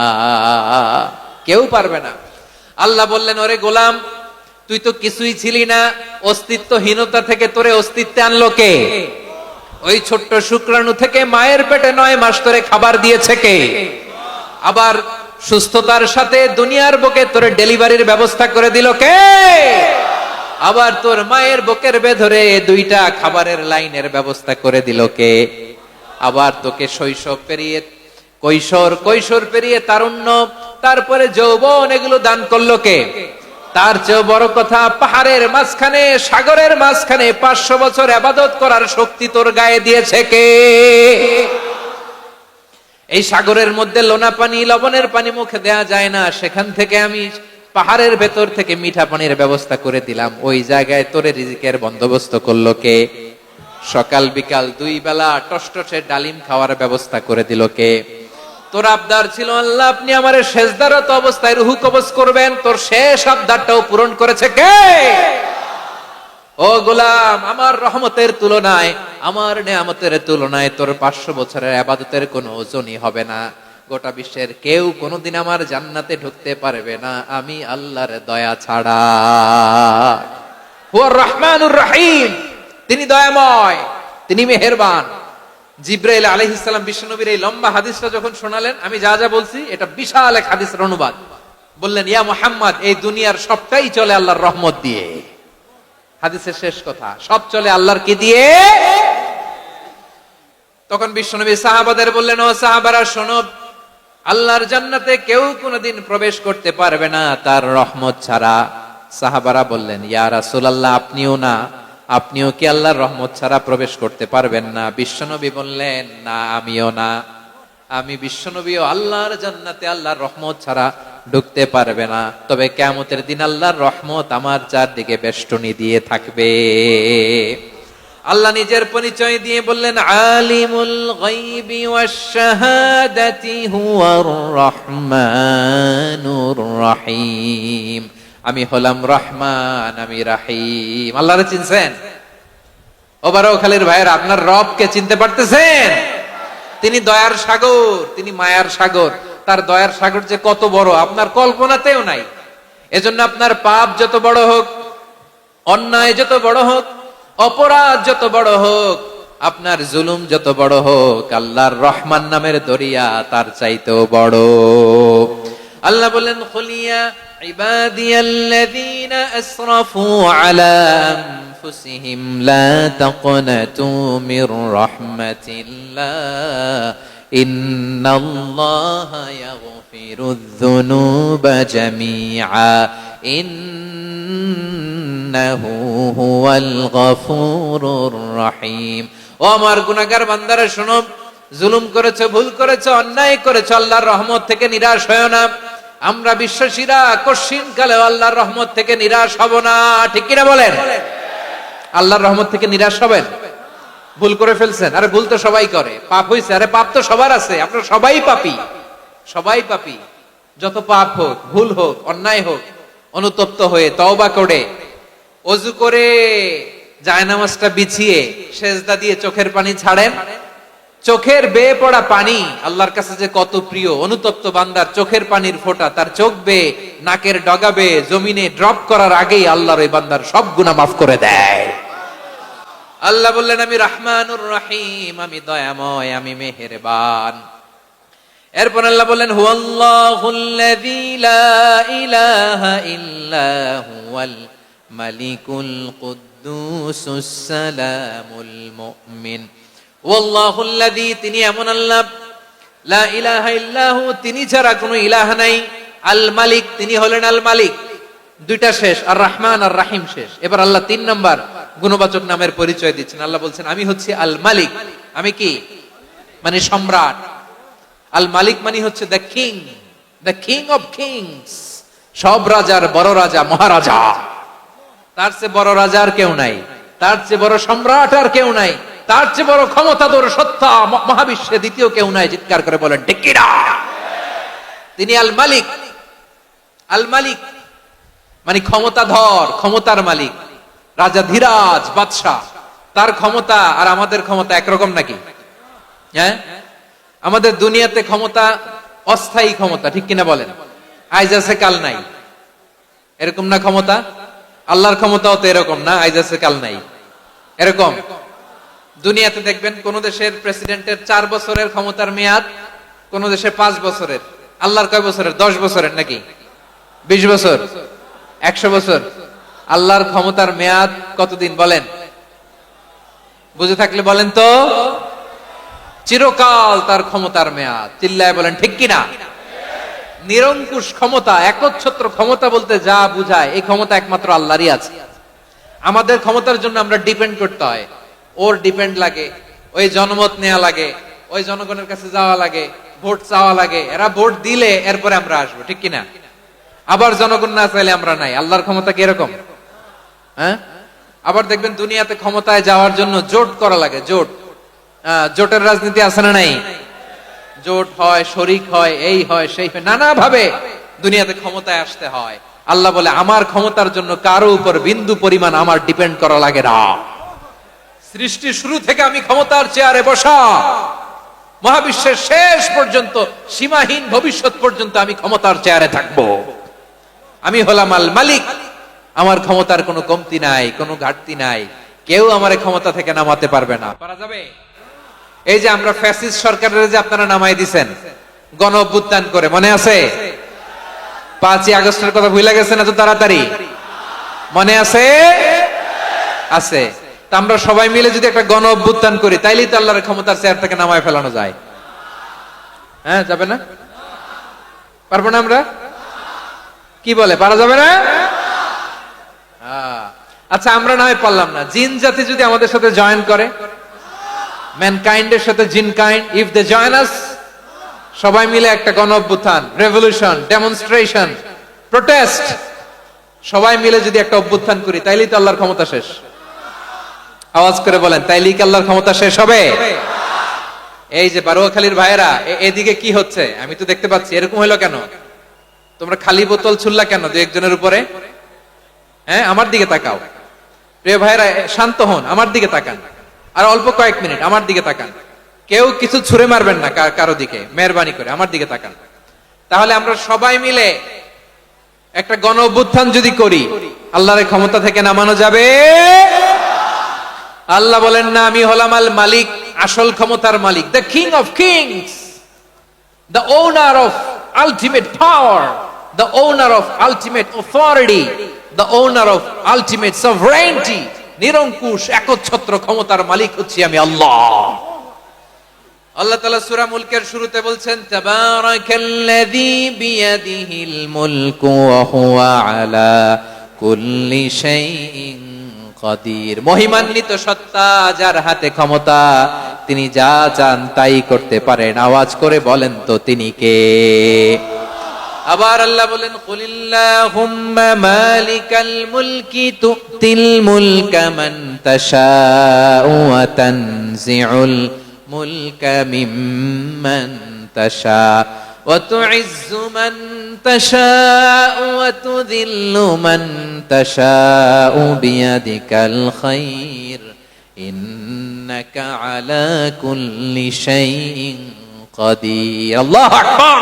কেউ পারবে না। আল্লাহ বললেন ওরে গোলাম তুই তো কিছুই ছিলি না, অস্তিত্বহীনতা থেকে তোরে অস্তিত্বে আনলো কে? ওই ছোট্ট শুক্রাণু থেকে মায়ের পেটে 9 মাস ধরে খাবার দিয়েছে কে? আবার সুস্থতার সাথে দুনিয়ার বুকে তোরে ডেলিভারির ব্যবস্থা করে দিল কে? আবার তোর মায়ের বুকের ভেতরে 2টা খাবারের লাইনের ব্যবস্থা করে দিল কে? আবার তোকে শৈশব পেরিয়ে কৈশোর পেরিয়ে তারুণ্য, তারপরে যৌবন, এগুলো দান করলো কে? তার চেয়ে বড় কথা, পাহাড়ের মাঝখানে সাগরের মাঝখানে 500 বছর ইবাদত করার শক্তি তোর গায়ে দিয়েছে কে? এই সাগরের মধ্যে লোনা পানি, লবণের পানি মুখে দেয়া যায় না, সেখান থেকে আমি পাহাড়ের ভেতর থেকে মিঠা পানির ব্যবস্থা করে দিলাম। ওই জায়গায় তোরে রিজিকের বন্দোবস্ত করলো কে? সকাল বিকাল 2 বেলা টসটসে ডালিম খাওয়ার ব্যবস্থা করে দিল কে? তোর আবদার ছিল আল্লাহ আপনি আমারে সেজদারত অবস্থায় রুহু কবজ করবেন, তোর শেষ আবদারটাও পূরণ করেছে কে? ও গোলাম আমার রহমতের তুলনায়, আমার নেয়ামতের তুলনায় তোর 500 বছরের ইবাদতের কোনো ওজনই হবে না। গোটা বিশ্বের কেউ কোনোদিন আমার জান্নাতে ঢুকতে পারবে না আমি আল্লাহর দয়া ছাড়া। হুয়ার রহমানুর রহিম, তিনি দয়াময়, তিনি মেহেরবান। জিব্রাইল আলাইহিস সালাম বিশ্বনবীর এই লম্বা হাদিসটা যখন শোনালেন, আমি যা যা বলছি এটা বিশাল এক হাদিসের অনুবাদ, বললেন, ইয়া মুহাম্মদ, এই দুনিয়ার সবটাই চলে আল্লাহর রহমত দিয়ে। হাদিসের শেষ কথা, সব চলে আল্লাহর কি দিয়ে? তখন বিশ্বনবী সাহাবাদের বললেন, ও সাহাবারা শোনো, আল্লাহর জান্নাতে কেউ কোনোদিন প্রবেশ করতে পারবে না তার রহমত ছাড়া। সাহাবারা বললেন, ইয়া রাসূলুল্লাহ, আপনিও না? আপনিও কি আল্লাহর রহমত ছাড়া প্রবেশ করতে পারবেন না? বিশ্বনবী বললেন, না, আমিও না। আমি বিশ্বনবীও আল্লাহর জান্নাতে আল্লাহর রহমত ছাড়া ঢুকতে পারবে না, তবে কিয়ামতের দিন আল্লাহর রহমত আমার চারদিকে বেষ্টনী দিয়ে থাকবে। আল্লাহ নিজের পরিচয় দিয়ে বললেন, আলিমুল গায়বি ওয়াশ শাহাদাতি হুয়ার রহমানুর রহিম। আমি হলাম রহমান, আমি রাহিম। আল্লাহরে চিনছেন? ওবারও খালির ভাইয়েরা, আপনার রবকে চিনতে পারতেছেন? তিনি দয়ার সাগর, তিনি মায়ার সাগর। তার দয়ার সাগর যে কত বড় আপনার কল্পনাতেও নাই। এজন্য আপনার পাপ যত বড় হোক, অন্যায় যত বড় হোক, অপরাধ যত বড় হোক, আপনার জুলুম যত বড় হোক, আল্লাহর রহমান নামের দরিয়া তার চাইতেও বড়। আল্লাহ বলেন, খুলিয়া ইবাদিয়াল্লাযীনা আসরাফু আলা আনফুসিহিম লা তাকনাতু মির রাহমাতিল্লাহ ইন্নাল্লাহা ইয়াগফিরুয যুনুবা জামিআ ইন্নাহু হুয়াল গফুরুর রহিম। ও আমার গুনাহগার বান্দারা শোনো, জুলুম করেছো, ভুল করেছো, অন্যায় করেছো, আল্লাহর রহমত থেকে নিরাশ হয়ো না। আমরা বিশ্বাসীরা কঠিন কালে আল্লাহর রহমত থেকে নিরাশ হব না, ঠিক কিনা বলেন? আল্লাহর রহমত থেকে নিরাশ হবেন? ভুল করে ফেলছেন, আরে ভুল তো সবাই করে। পাপ হইছে, আরে পাপ তো সবার আছে। আপনারা সবাই পাপী, সবাই পাপী। যত পাপ হোক, ভুল হোক, অন্যায় হোক, অনুতপ্ত হয়ে তওবা করে, ওযু করে, জায়নামাজটা বিছিয়ে সেজদা দিয়ে চোখের পানি ছাড়েন। চোখের বেয়ে পড়া পানি আল্লাহর কাছে যে কত প্রিয়। অনুতপ্ত বান্দার চোখের পানির ফোঁটা তার চোখ বেয়ে, নাকের ডগা বেয়ে জমিনে ড্রপ করার আগেই আল্লাহর ওই বান্দার সব গুনাহ মাফ করে দেয়। আল্লাহ বললেন, আমি রহমানুর রহিম, আমি দয়াময়, আমি মেহেরবান। এরপর আল্লাহ বললেন, হুয়াল্লাহুল্লাযী লা ইলাহা ইল্লা হুয়াল মালিকুল কুদ্দুসুস সালামুল মুমিন। ওয়াল্লাহুল্লাযী, তিনি এমন আল্লাহ, লা ইলাহা ইল্লাহু, তিনি ছাড়া কোনো ইলাহ নাই। আল মালিক, তিনি হলেন আল মালিক। দুইটা শেষ, আর রহমান আর রাহিম শেষ। এবার আল্লাহ 3 নাম্বার গুণবাচক নামের পরিচয় দিচ্ছেন। আল্লাহ বলছেন, আমি হচ্ছি আল মালিক। আমি কি? মানে সম্রাট। আল মালিক মানে হচ্ছে the king, the king of kings. সব রাজার বড় রাজা, মহারাজা। তার চেয়ে বড় রাজা আর কেউ নাই, তার চেয়ে বড় সম্রাট আর কেউ নাই, তার চেয়ে বড় ক্ষমতাধর সত্তা মহাবিশ্বে দ্বিতীয় কেউ নাই। চিৎকার করে বলেন ঠিক কিনা? তিনি আল মালিক। আল মালিক মানে ক্ষমতাধর, ক্ষমতার মালিক, রাজা ধীরাজ বাদশাহ। তার ক্ষমতা আর আমাদের ক্ষমতা একরকম নাকি? হ্যাঁ, আমাদের দুনিয়াতে ক্ষমতা অস্থায়ী ক্ষমতা, ঠিক কিনা বলেন? আইজ আছে কাল নাই, এরকম না ক্ষমতা? আল্লাহর ক্ষমতাও তো এরকম না, আইজ আছে কাল নাই এরকম। দুনিয়াতে দেখবেন কোন দেশের প্রেসিডেন্টের 4 বছরের ক্ষমতার মেয়াদ, কোন দেশে 5 বছরের। আল্লাহর কয় বছরের? 10 বছরের নাকি 20 বছর, 100 বছর। আল্লাহর ক্ষমতার মেয়াদ কতদিন বলেন? বুঝে থাকলে বলেন তো। চিরকাল তার ক্ষমতার মেয়াদ। চিল্লায় বলেন ঠিক কিনা? নিরঙ্কুশ ক্ষমতা, একচ্ছত্র ক্ষমতা বলতে যা বুঝায়, এই ক্ষমতা একমাত্র আল্লাহরই আছে। আমাদের ক্ষমতার জন্য আমরা ডিপেন্ড করতে হয়, ওর ডিপেন্ড লাগে, ওই জনমত নেওয়া লাগে, ওই জনগণের কাছে যাওয়া লাগে, ভোট চাওয়া লাগে। এরা ভোট দিলে এরপরে আমরা আসবো, ঠিক কিনা? আবার জনগণ না চাইলে আমরা নাই। আল্লাহর ক্ষমতা কি এরকম? হ্যাঁ, আবার দেখবেন দুনিয়াতে ক্ষমতায় যাওয়ার জন্য জোট করা লাগে। জোট, জোটের রাজনীতি আছে না নাই? জোট হয়, শরিক হয়, এই হয়, সেই হয়, নানা ভাবে দুনিয়াতে ক্ষমতায় আসতে হয়। আল্লাহ বলে, আমার ক্ষমতার জন্য কারো উপর বিন্দু পরিমাণ আমার ডিপেন্ড করা লাগে না। সৃষ্টির শুরু থেকে আমি ক্ষমতার চেয়ারে বসা, মহাবিশ্বের শেষ পর্যন্ত, সীমাহীন ভবিষ্যৎ পর্যন্ত আমি ক্ষমতার চেয়ারে থাকবো। আমি হলাম আল মালিক। আমার ক্ষমতার কোনো কমতি নাই, কোনো ঘাটতি নাই। কেউ আমার ক্ষমতা থেকে নামাতে পারবে না। পারা যাবে? এই যে আমরা ফ্যাসিস্ট সরকারের যে আপনারা নামাই দিছেন গণ অভ্যুত্থান করে, মনে আছে? 5ই আগস্টের কথা ভুলে গেছেন এত তাড়াতাড়ি? মনে আছে? আছে। তা আমরা সবাই মিলে যদি একটা গণ অভ্যুত্থান করি, তাইলেই তো আল্লাহর ক্ষমতার চেয়ার থেকে নামায় ফেলানো যায়। হ্যাঁ, যাবে না? পারবো না আমরা? কি বলে, পারা যাবে না? আচ্ছা, আমরা না হয় পারলাম না, জিন জাতি যদি আমাদের সাথে জয়েন করে, ম্যানকাইন্ডের সাথে জিনকাইন্ড, ইফ দে জয়েন আস, সবাই মিলে একটা গণ অভ্যুত্থান, রেভলিউশন, ডেমনস্ট্রেশন, প্রোটেস্ট, সবাই মিলে যদি একটা অভ্যুত্থান করি, তাইলেই তো আল্লাহর ক্ষমতা শেষ। আওয়াজ করে বলেন, তাইলেই কি আল্লাহর ক্ষমতা শেষ হবে? এই যে বারুয়াখালীর ভাইয়েরা, এদিকে কি হচ্ছে আমি তো দেখতে পাচ্ছি, এরকম হইলো কেন? তোমরা খালি বোতল ছুড়লা কেন দু একজনের উপরে? হ্যাঁ, আমার দিকে তাকাও। প্রিয় ভাইয়েরা, শান্ত হন, আমার দিকে তাকান, আর অল্প কয়েক মিনিট আমার দিকে তাকান। কেউ কিছু ছুঁড়ে মারবেন না কারো দিকে, মেহরবানি করে আমার দিকে তাকান। তাহলে আমরা সবাই মিলে একটা গণ অভ্যুত্থান যদি করি, আল্লাহর ক্ষমতা থেকে নামানো যাবে। আল্লাহ বলেন না, আমি হলাম আল মালিক, আসল ক্ষমতার মালিক, the king of kings, the owner of ultimate power, the owner of ultimate authority, the owner of ultimate sovereignty. নিরঙ্কুশ একচ্ছত্র ক্ষমতার মালিক হচ্ছি আমি আল্লাহ। আল্লাহ তাআলা সূরা মুলকের শুরুতে বলছেন, তাবারাকাল্লাযী বিয়াদিহিল মুলকু ওয়া হুয়া আলা কুল্লি শাইইন কাদির। মহিমান্বিত সত্তা, যার হাতে ক্ষমতা, তিনি যা চান তাই করতে পারেন। আওয়াজ করে বলেন তো তিনি কে? আবার আল্লাহ বলেন, কুলিল্লাহুম্মা মালিকাল মুলকি তুতিল মুলকা মান তাশাউ ওয়া তানজিউল মুলকা মিম্মান তাশা ওয়া তুইজ্জু মান তাশাউ ওয়া তুযিল্লু মান তাশাউ বিয়াদিকাল খায়র ইন্নাকা আলা কুল্লি শাইইন কাদির। আল্লাহু আকবার।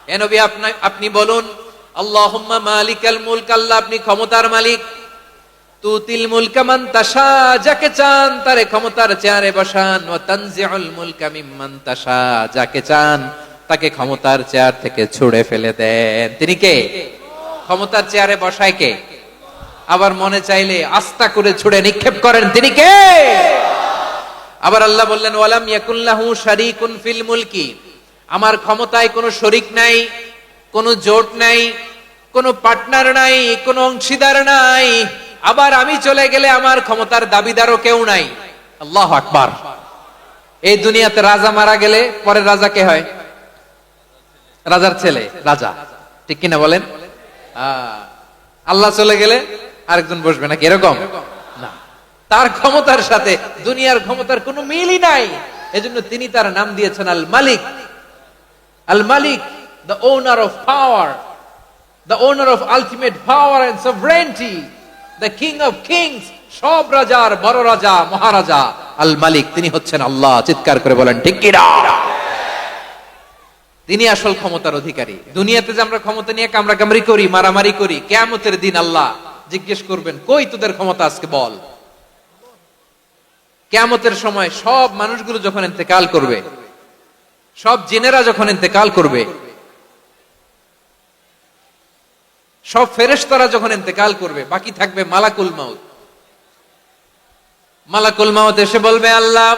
হে নবী, আপনি বলুন, আল্লাহুম্মা মালিকাল মুলক, আল্লাহ আপনি ক্ষমতার মালিক, তুতিল মুলকা মান তাশা, যাকে চান তারে ক্ষমতার চেয়ারে বসান, ওয়া তানজিউল মুলকা মিম্মান তাশা, যাকে চান তাকে ক্ষমতার চেয়ার থেকে ছুঁড়ে ফেলে দেন। তিনি কে? ক্ষমতার চেয়ারে বসায় কে? আবার মনে চাইলে আস্থা করে ছুঁড়ে নিক্ষেপ করেন, তিনি কে? আবার আল্লাহ বললেন, ওয়ালাম ইয়াকুল্লাহু শারীকুন ফিল মুলকি, আমার ক্ষমতায় কোনো শরীক নাই, কোনো জোট নাই, কোনো পার্টনার নাই, কোনো অংশীদার নাই। আবার আমি চলে গেলে আমার ক্ষমতার দাবিদারও কেউ নাই। আল্লাহু আকবার। এই দুনিয়াতে রাজা মারা গেলে পরের রাজা কে হয়? রাজার ছেলে রাজা, ঠিক কিনা বলেন? আল্লাহ চলে গেলে আরেকজন বসবে নাকি? এরকম না, তার ক্ষমতার সাথে দুনিয়ার ক্ষমতার কোনো মিলই নাই। এজন্য তিনি তার নাম দিয়েছেন আল মালিক। আল মালিক, the owner of power, the owner of ultimate power and sovereignty, the king of kings, সব রাজার বড় রাজা, মহারাজা আল মালিক, তিনি হচ্ছেন আল্লাহ। চিৎকার করে বলেন ঠিক কি না? তিনি আসল ক্ষমতার অধিকারী। দুনিয়াতে যে আমরা ক্ষমতা নিয়ে কামড়াকামড়ি করি, মারামারি করি, কিয়ামতের দিন আল্লাহ জিজ্ঞেস করবেন, কই তোদের ক্ষমতা আজকে বল। কিয়ামতের সময় সব মানুষগুলো যখন ইন্তেকাল করবে, সব জিনেরা যখন ইন্তেকাল করবে, সব ফেরেশতারা যখন ইন্তেকাল করবে, বাকি থাকবে মালাকুল মাউত। মালাকুল মাউত এসে বলবে, আল্লাহ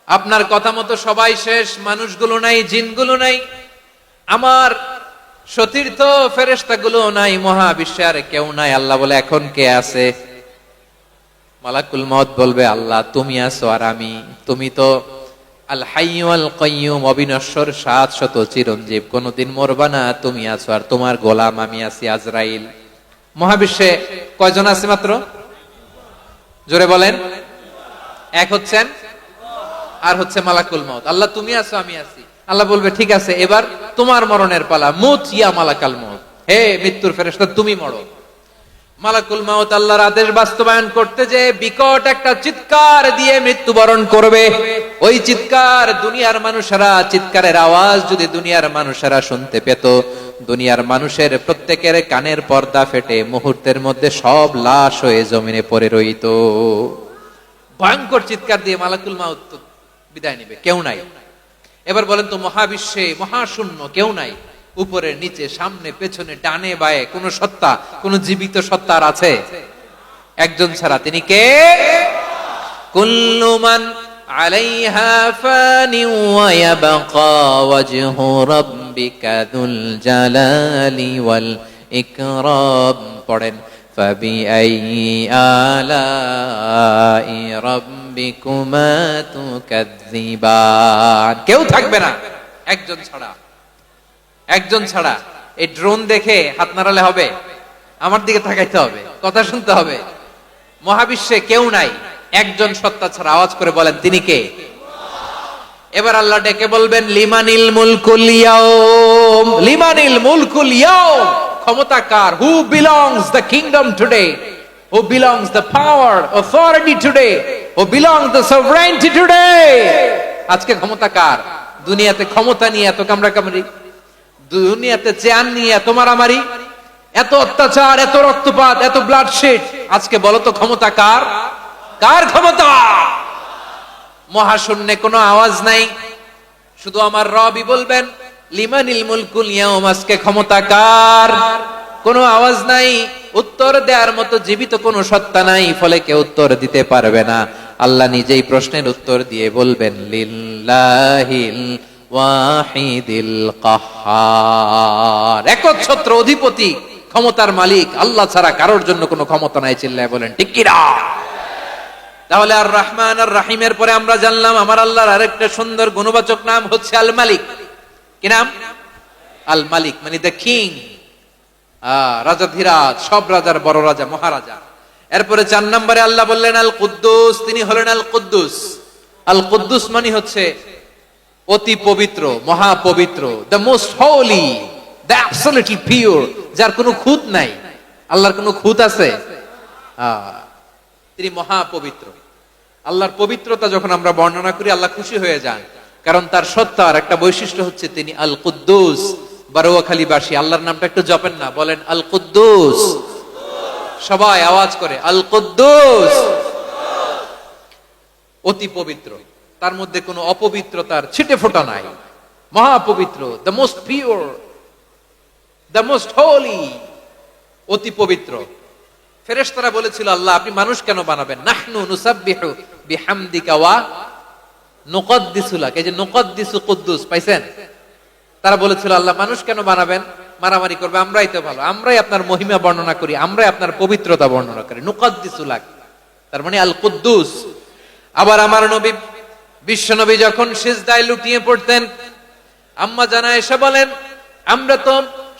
আপনার কথা মতো সবাই শেষ, মানুষগুলো নাই, জিনগুলো নাই, আমার সতীর্থ ফেরেশতাগুলো নাই, মহাবিশ্বে আর কেউ নাই। আল্লাহ বলে, এখন কে আছে? মালাকুল মাউত বলবে, আল্লাহ তুমি আছো আর আমি। তুমি তো আল হাইয়্যু আল কাইয়্যুম, অবিনশ্বর, শাশ্বত, চিরঞ্জীব, কোনদিন মরবা না, তুমি আছো, আর তোমার গোলাম আমি আছি আজরাইল। মহাবিশ্বে কয়জন আছে মাত্র? জোরে বলেন। এক হচ্ছেন, আর হচ্ছে মালাকুল মাউত। আল্লাহ তুমি আছো, আমি আছি। আল্লাহ বলবে, ঠিক আছে, এবার তোমার মরণের পালা, মুত ইয়া মালাকাল মাউত, হে মৃত্যুর ফেরেশতা তুমি মরো। মালাকুল মাউত আল্লাহর আদেশ বাস্তবায়ন করতে যে বিকট একটা চিৎকার দিয়ে মৃত্যুবরণ করবে। ওই চিৎকার দুনিয়ার মানুষেরা, চিৎকারের আওয়াজ যদি দুনিয়ার মানুষেরা শুনতে পেত, দুনিয়ার মানুষের প্রত্যেকের কানের পর্দা ফেটে মুহূর্তের মধ্যে সব লাশ হয়ে জমিনে পড়ে রইত। ভয়ঙ্কর চিৎকার দিয়ে মালাকুল মাউত বিদায় নেবে, কেউ নাই। এবার বলেন তো, মহাবিশ্বে মহাশূন্য, কেউ নাই, উপরে নিচে সামনে পেছনে ডানে বায়ে কোন সত্তা, কোন জীবিত সত্তার আছে? একজন ছাড়া, তিনি কে? কুল্লু মান আলাইহা ফানি ওয়া ইয়াবকা ওয়াজহু রাব্বিকা যুল জালালি ওয়াল ইকরাম। পড়েন, ফাবিআইয়ি আলাই রাব্বিকুমা তুকাযযিবান। কেউ থাকবে না একজন ছাড়া, একজন ছাড়া। এই ড্রোন দেখে হাত নাড়ালে হবে? আমার দিকে তাকাইতে হবে, কথা শুনতে হবে। মহাবিশ্বে কেউ নাই একজন সত্তা ছাড়া। আওয়াজ করে বলেন, তিনি কে? এবার আল্লাহ ডেকে বলবেন, লিমানিল মুলকুল ইয়াউম, লিমানিল মুলকুল ইয়াউম। ক্ষমতা কার? Who belongs the kingdom today, who belongs the power authority today, who belongs the sovereignty today. আজকে ক্ষমতা কার? দুনিয়াতে ক্ষমতা নিয়ে এত কামড়াকামড়ি, দুনিয়াতে চেয়ার নিয়ে এত মারামারি, এত অত্যাচার, এত রক্তপাত, এত ব্লাডশেড। আজকে বলো তো ক্ষমতা কার? কার ক্ষমতা? মহাশূন্যে কোনো আওয়াজ নাই, শুধু আমার রবই বলবেন, লিমানিল মুলকুল ইয়াউম। আজকে ক্ষমতা কার? কোনো আওয়াজ নাই, উত্তর দেওয়ার মতো জীবিত কোনো সত্তা নাই, ফলে কেউ উত্তর দিতে পারবে না। আল্লাহ নিজেই প্রশ্নের উত্তর দিয়ে বলবেন, লিল্লাহিল ওয়াহিদিল কাহ্হার। একচ্ছত্র অধিপতি, ক্ষমতার মালিক আল্লাহ ছাড়া কারোর জন্য কোনো ক্ষমতা নাই। চিল্লায় বলেন ঠিক কি না? তাহলে আর রহমান আর রাহিমের পরে আমরা জানলাম আমার আল্লাহর আরেকটা সুন্দর গুণবাচক নাম হচ্ছে আল মালিক। কি নাম? আল মালিক, মানে দ্য কিং, রাজাধিরাজ, সব রাজার বড় রাজা, মহারাজা। এরপরে 4 নম্বরে আল্লাহ বললেন আল কুদ্দুস, তিনি হলেন আল কুদ্দুস। আল কুদ্দুস মানে হচ্ছে অতি পবিত্র, মহাপবিত্র, the most holy, the absolutely pure, যার কোনো খুঁত নাই। আল্লাহর কোনো খুঁত আছে? তিনি মহাপবিত্র। আল্লাহর পবিত্রতা যখন আমরা বর্ণনা করি আল্লাহ খুশি হয়ে যান, কারণ তার সত্তার একটা বৈশিষ্ট্য হচ্ছে তিনি আল কুদ্দুস। বারোয়াখালীবাসী আল্লাহর নামটা একটু জপেন না, বলেন আল কুদ্দুস। সবাই আওয়াজ করে আল কুদ্দুস। অতি পবিত্র, তার মধ্যে কোনো অপবিত্রতার ছিটে ফোঁটা নাই, মহাপবিত্র, the most pure, the most holy, অতি পবিত্র। ফেরেশতারা বলেছিল, আল্লাহ আপনি মানুষ কেন বানাবেন? নাহনু নুসাব্বিহু বিহামদিকা ওয়া নুকদ্দিসু লাক। এই যে নুকদ্দিসু কুদ্দুস পাইছেন? তারা বলেছিল, আল্লাহ মানুষ কেন বানাবেন? মারামারি করবে, আমরাই তো ভালো, আমরাই আপনার মহিমা বর্ণনা করি, আমরাই আপনার পবিত্রতা বর্ণনা করি। নুকদ্দিসু লাক, তার মানে আল কুদ্দুস। আবার আমার নবী, বিশ্ব নবী যখন সিজদায় লুটিয়ে পড়তেন, আম্মা জানা এসে বলেন, আমরা তো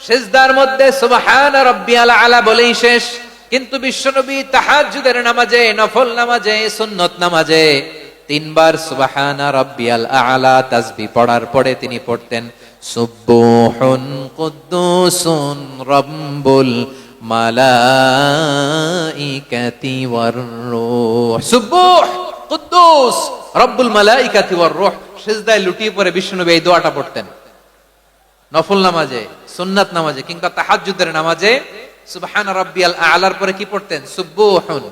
সিজদার মধ্যে সুবহানা রাব্বিয়াল আলা বলেই শেষ, কিন্তু বিশ্বনবী তাহাজ্জুদের নামাজে, নফল নামাজে, সুন্নত নামাজে 3 বার সুবহানা রাব্বিয়াল আলা তাসবিহ পড়ার পরে তিনি পড়তেন সুবহুন কুদ্দুসুন রাব্বুল মালাইকাতি ওয়ার রূহ। সুবহ কুদ্দুস রব্বুল মালাইকাতি ওয়ার রূহ। সিজদায় লুটিয়ে পড়ে বিশ্বনবী এই দোয়াটা পড়তেন। নফল নামাজে, সুন্নাত নামাজে কিংবা তাহাজ্জুদের নামাজে সুবহান রাব্বিয়াল আলার পরে কি পড়তেন? সুবহুন।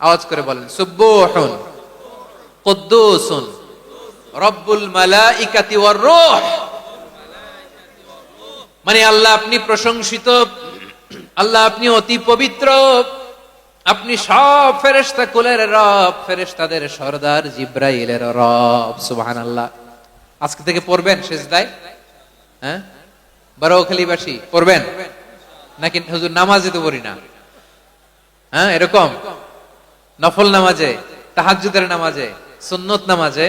আওয়াজ করে বলেন, সুবহুন কুদ্দুসুন রব্বুল মালাইকাতি ওয়ার রূহ। মানে আল্লাহ আপনি প্রশংসিত, আল্লাহ আপনি অতি পবিত্র, আপনি সব ফেরেশতা কুলের রব, ফেরেশতাদের সরদার জিব্রাইলের রব। সুবহানাল্লাহ। আজকে থেকে পড়বেন সিজদায়? হ্যাঁ, বারোখালীবাসী পড়বেন নাকি? হুজুর নামাজে তো পড়ি না। হ্যাঁ, এরকম নফল নামাজে, তাহাজ্জুদের নামাজে, সুন্নত নামাজে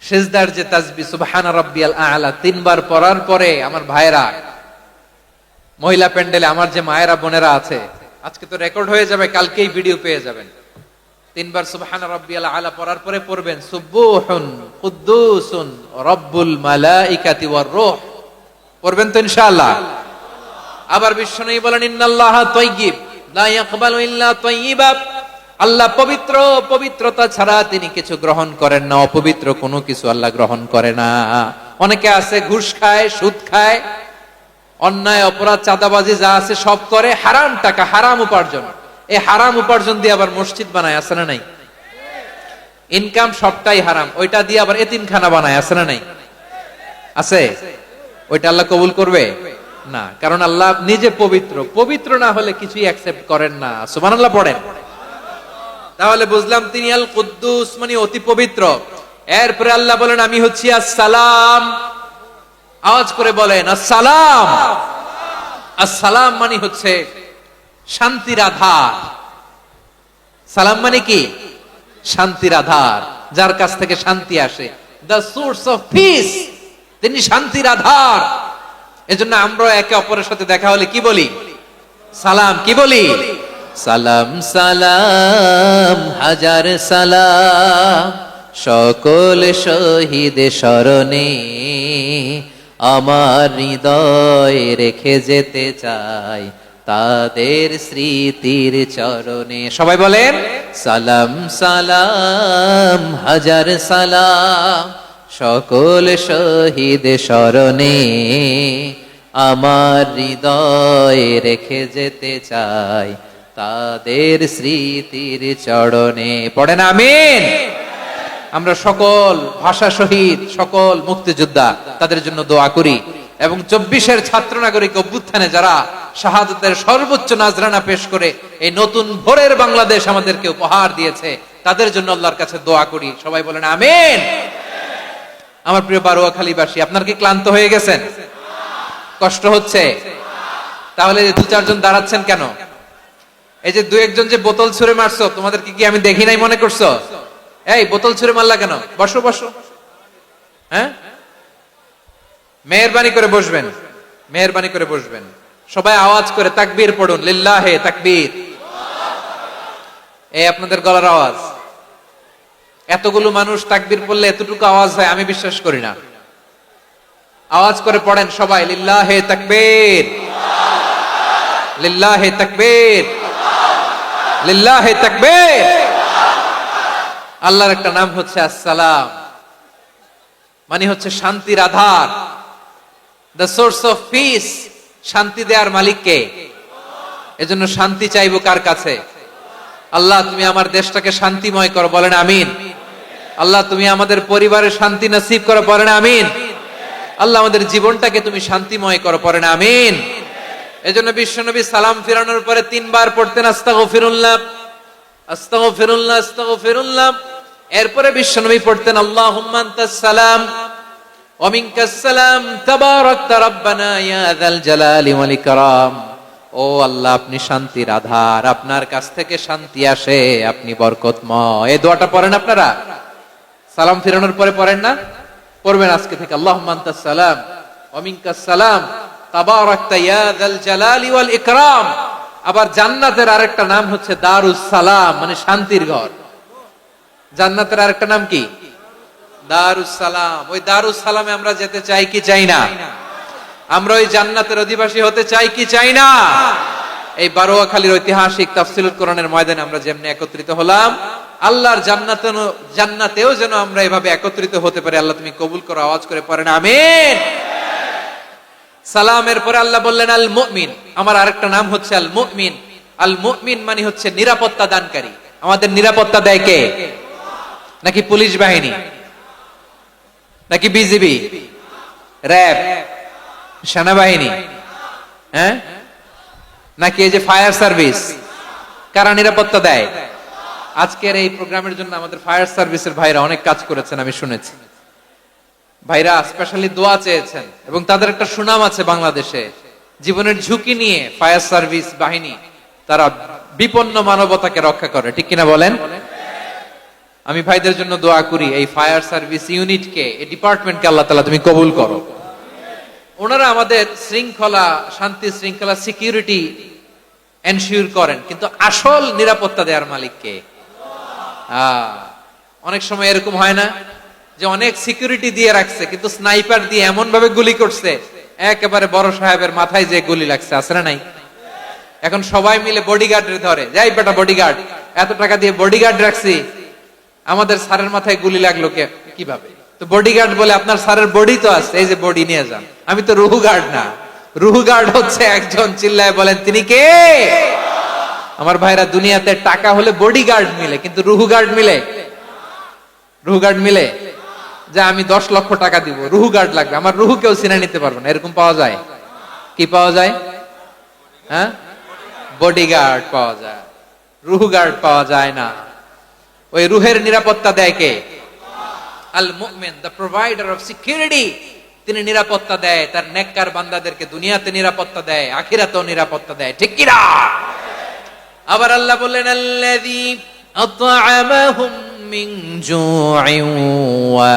সিজদার যে তাসবিহ সুবহানা রাব্বিয়াল আলা 3 বার পড়ার পরে আমার ভাইরা, মহিলা প্যান্ডেলে আমার যে মায়েরা বোনেরা আছে, আজকে তো রেকর্ড হয়ে যাবে, কালকেই ভিডিও পেয়ে যাবেন। 3 বার সুবহানা রাব্বিয়াল আলা পড়ার পরে পড়বেন সুবহুন কুদ্দুসুন রব্বুল মালাইকাতি ওয়ার রূহ। পড়বেন তো ইনশাআল্লাহ? আবার বিশ্বনবী বলেন, ইন্নাল্লাহা তাইয়্যিব লা ইয়াকবালু ইল্লা তাইয়্যিবা। আল্লাহ পবিত্র, পবিত্রতা ছাড়া তিনি কিছু গ্রহণ করেন না, অপবিত্র কোনো কিছু আল্লাহ গ্রহণ করে না। অনেকে আছে ঘুষ খায়, সুদ খায়, অন্যায় অপরাধ চাঁদাবাজি যা আছে সব করে, হারাম টাকা, হারাম উপার্জন। এই হারাম উপার্জন দিয়ে আবার মসজিদ বানায়, আছে না নাই? ইনকাম সবটাই হারাম, ওইটা দিয়ে আবার এতিমখানা বানায়, আছে না নাই? আছে। ওইটা আল্লাহ কবুল করবে না, কারণ আল্লাহ নিজে পবিত্র। পবিত্র না হলে কিছুই অ্যাকসেপ্ট করেন না। সুবহানাল্লাহ পড়েন। তাহলে বুঝলাম তিনি আল কুদ্দুস মানে অতি পবিত্র। এরপরে আল্লাহ বলেন আমি হচ্ছি আসসালাম। আওয়াজ করে বলেন আসসালাম। আসসালাম মানে হচ্ছে শান্তির আধার। সালাম মানে কি? শান্তির আধার, যার কাছ থেকে শান্তি আসে। দ্য সোর্স অফ পিস, তিনি শান্তির আধার। এজন্য আমরা একে অপরের সাথে দেখা হলে কি বলি? সালাম। কি বলি? সালাম সালাম হাজার সালাম, সকল শহীদ স্মরণে আমার হৃদয় রেখে যেতে চাই তাদের স্মৃতির চরণে। সবাই বলেন সালাম সালাম হাজার সালাম, সকল শহীদ স্মরণে আমার হৃদয় রেখে যেতে চাই তাদের স্মৃতির চরণে। পড়েন আমিন। আমরা সকল ভাষা শহীদ, সকল মুক্তিযোদ্ধা, তাদের জন্য দোয়া করি। এবং 24-এর ছাত্র নাগরিক অভ্যুত্থানে যারা শাহাদাতের সর্বোচ্চ নাজরানা পেশ করে এই নতুন ভোরের বাংলাদেশ আমাদেরকে উপহার দিয়েছে, তাদের জন্য আল্লাহর কাছে দোয়া করি। সবাই বলেন আমিন। আমার প্রিয় বারোয়াখালীবাসী, আপনার কি ক্লান্ত হয়ে গেছেন? কষ্ট হচ্ছে? তাহলে 2-4 জন দাঁড়াচ্ছেন কেন? এই যে 2-1 জন যে বোতল ছুঁড়ে মারছো, তোমাদের কি আমি দেখি নাই মনে করছো? এই বোতল ছুঁড়ে মারলা কেন? বসো বসো। হ্যাঁ, মেহেরবানি করে বসবেন, মেহেরবানি করে বসবেন। সবাই আওয়াজ করে তাকবীর পড়ুন, লিল্লাহে তাকবীর। এই আপনাদের গলার আওয়াজ। এতগুলো মানুষ তাকবীর পড়লে এতটুকু আওয়াজ হয় আমি বিশ্বাস করি না। আওয়াজ করে পড়েন সবাই, লিল্লাহে তাকবীর, লিল্লাহে তাকবীর, লিল্লাহে তাকবীর। আল্লাহর একটা নাম হচ্ছে আসসালাম, মানে হচ্ছে শান্তির আধার, দ্য সোর্স অফ পিস। শান্তি দেওয়ার মালিক কে? এজন্য শান্তি চাইবো কার কাছে? আল্লাহ তুমি আমার দেশটাকে শান্তিময় করো, বলেন আমিন। আল্লাহ তুমি আমাদের পরিবারে শান্তি নসিব করো, বলেন আমিন। আল্লাহ আমাদের জীবনটাকে তুমি শান্তিময় করো, পড়েন আমিন। এজন্য বিশ্বনবী সালাম ফিরানোর পরে 3 বার পড়তেন আস্তাগফিরুল্লাহ, আস্তাগফিরুল্লাহ, আস্তাগফিরুল্লাহ। এরপরে বিশ্বনবী পড়তেন আল্লাহুম্মা আনতাস সালাম ওয়া মিনকাস সালাম তাবারাকতা রাব্বানা ইয়া যাল জালালি ওয়াল ইকরাম। ও আল্লাহ আপনি শান্তির আধার, আপনার কাছ থেকে শান্তি আসে, আপনি বরকতময়। এই দোয়াটা পড়েন আপনারা সালাম ফিরানোর পরে, পড়েন না? পড়বেন আজকে থেকে, আল্লাহুম্মা আনতাস সালাম ওয়া মিনকাস সালাম তাবারাকতা ইয়া যাল জালালি ওয়াল ইকরাম। আবার জান্নাতের আরেকটা নাম হচ্ছে দারুস সালাম, মানে শান্তির ঘর। জান্নাতের আরেকটা নাম কি? দারুস সালাম। ওই দারুস সালামে আমরা যেতে চাই কি চাই না? আমরা ওই জান্নাতের অধিবাসী হতে চাই কি চাই না? এই বারোয়াখালীর ঐতিহাসিক তাফসীরুল কোরআনের ময়দানে আমরা যেমনি একত্রিত হলাম, আল্লাহর জান্নাতেও যেন আমরা এভাবে একত্রিত হতে পারি। আল্লাহ তুমি কবুল করো। আওয়াজ করে পড়েন আমিন। সালামের পরে আল্লাহ বললেন আল মুমিন। আমার আরেকটা নাম হচ্ছে আল মুমিন। আল মুমিন মানে হচ্ছে নিরাপত্তা দানকারী। আমাদের নিরাপত্তা দেয় কে? নাকি পুলিশ বাহিনী, নাকি বিজিবি, র‍্যাব, সেনাবাহিনী, হ্যাঁ, নাকি এই যে ফায়ার সার্ভিস? কারা নিরাপত্তা দেয়? আজকের এই প্রোগ্রামের জন্য আমাদের ফায়ার সার্ভিসের ভাইরা অনেক কাজ করেছেন, আমি শুনেছি। ভাইরা স্পেশালি দোয়া চেয়েছেন এবং তাদের একটা সুনাম আছে বাংলাদেশে। জীবনের ঝুঁকি নিয়ে ফায়ার সার্ভিস বাহিনী তারা বিপন্ন মানবতাকে রক্ষা করে, ঠিক কিনা বলেন? আমি ভাইদের জন্য দোয়া করি, এই ফায়ার সার্ভিস ইউনিটকে, এই ডিপার্টমেন্টকে আল্লাহ তাআলা তুমি কবুল করো। ওনারা আমাদের শৃঙ্খলা, শান্তি শৃঙ্খলা, সিকিউরিটি এনশিওর করেন, কিন্তু আসল নিরাপত্তা দেওয়ার মালিক কে? অনেক সময় এরকম হয় না যে অনেক সিকিউরিটি দিয়ে রাখছে, কিন্তু স্নাইপার দিয়ে এমন ভাবে গুলি করছে একেবারে বড় সাহেবের মাথায় যে গুলি লাগছে, আছে না নাই? এখন সবাই মিলে বডিগার্ডের ধরে, যাই বেটা বডিগার্ড, এত টাকা দিয়ে বডিগার্ড রাখছি, আমাদের স্যারের মাথায় গুলি লাগলো কিভাবে? তো বডিগার্ড বলে আপনার স্যারের বডি তো আছে, এই যে বডি নিয়ে যান। আমি তো রুহু গার্ড না। রুহু গার্ড হচ্ছে একজন, চিল্লায় বলেন তিনি কে? আমার ভাইরা, দুনিয়াতে টাকা হলে বডিগার্ড মিলে, কিন্তু রুহু গার্ড মিলে? রুহু গার্ড মিলে? যে আমি 10 লক্ষ টাকা দিব, রুহু গার্ড লাগবে, আমার রুহু কেউ চিনে নিতে পারবে না, এরকম পাওয়া যায়? কি পাওয়া যায়? হ্যাঁ, বডিগার্ড পাওয়া যায়, রুহু গার্ড পাওয়া যায় না। ওই রুহের নিরাপত্তা দেয় কে? আল মুমিন, দ্য প্রোভাইডার অফ সিকিউরিটি। তিনি নিরাপত্তা দেয় তার নেককার বান্দাদেরকে, দুনিয়াতে নিরাপত্তা দেয়, আখিরাতেও নিরাপত্তা দেয়, ঠিক কি না? আবার আল্লাহ বললেন আল্লাযী আত'আমাহুম মিন জু'ইন ওয়া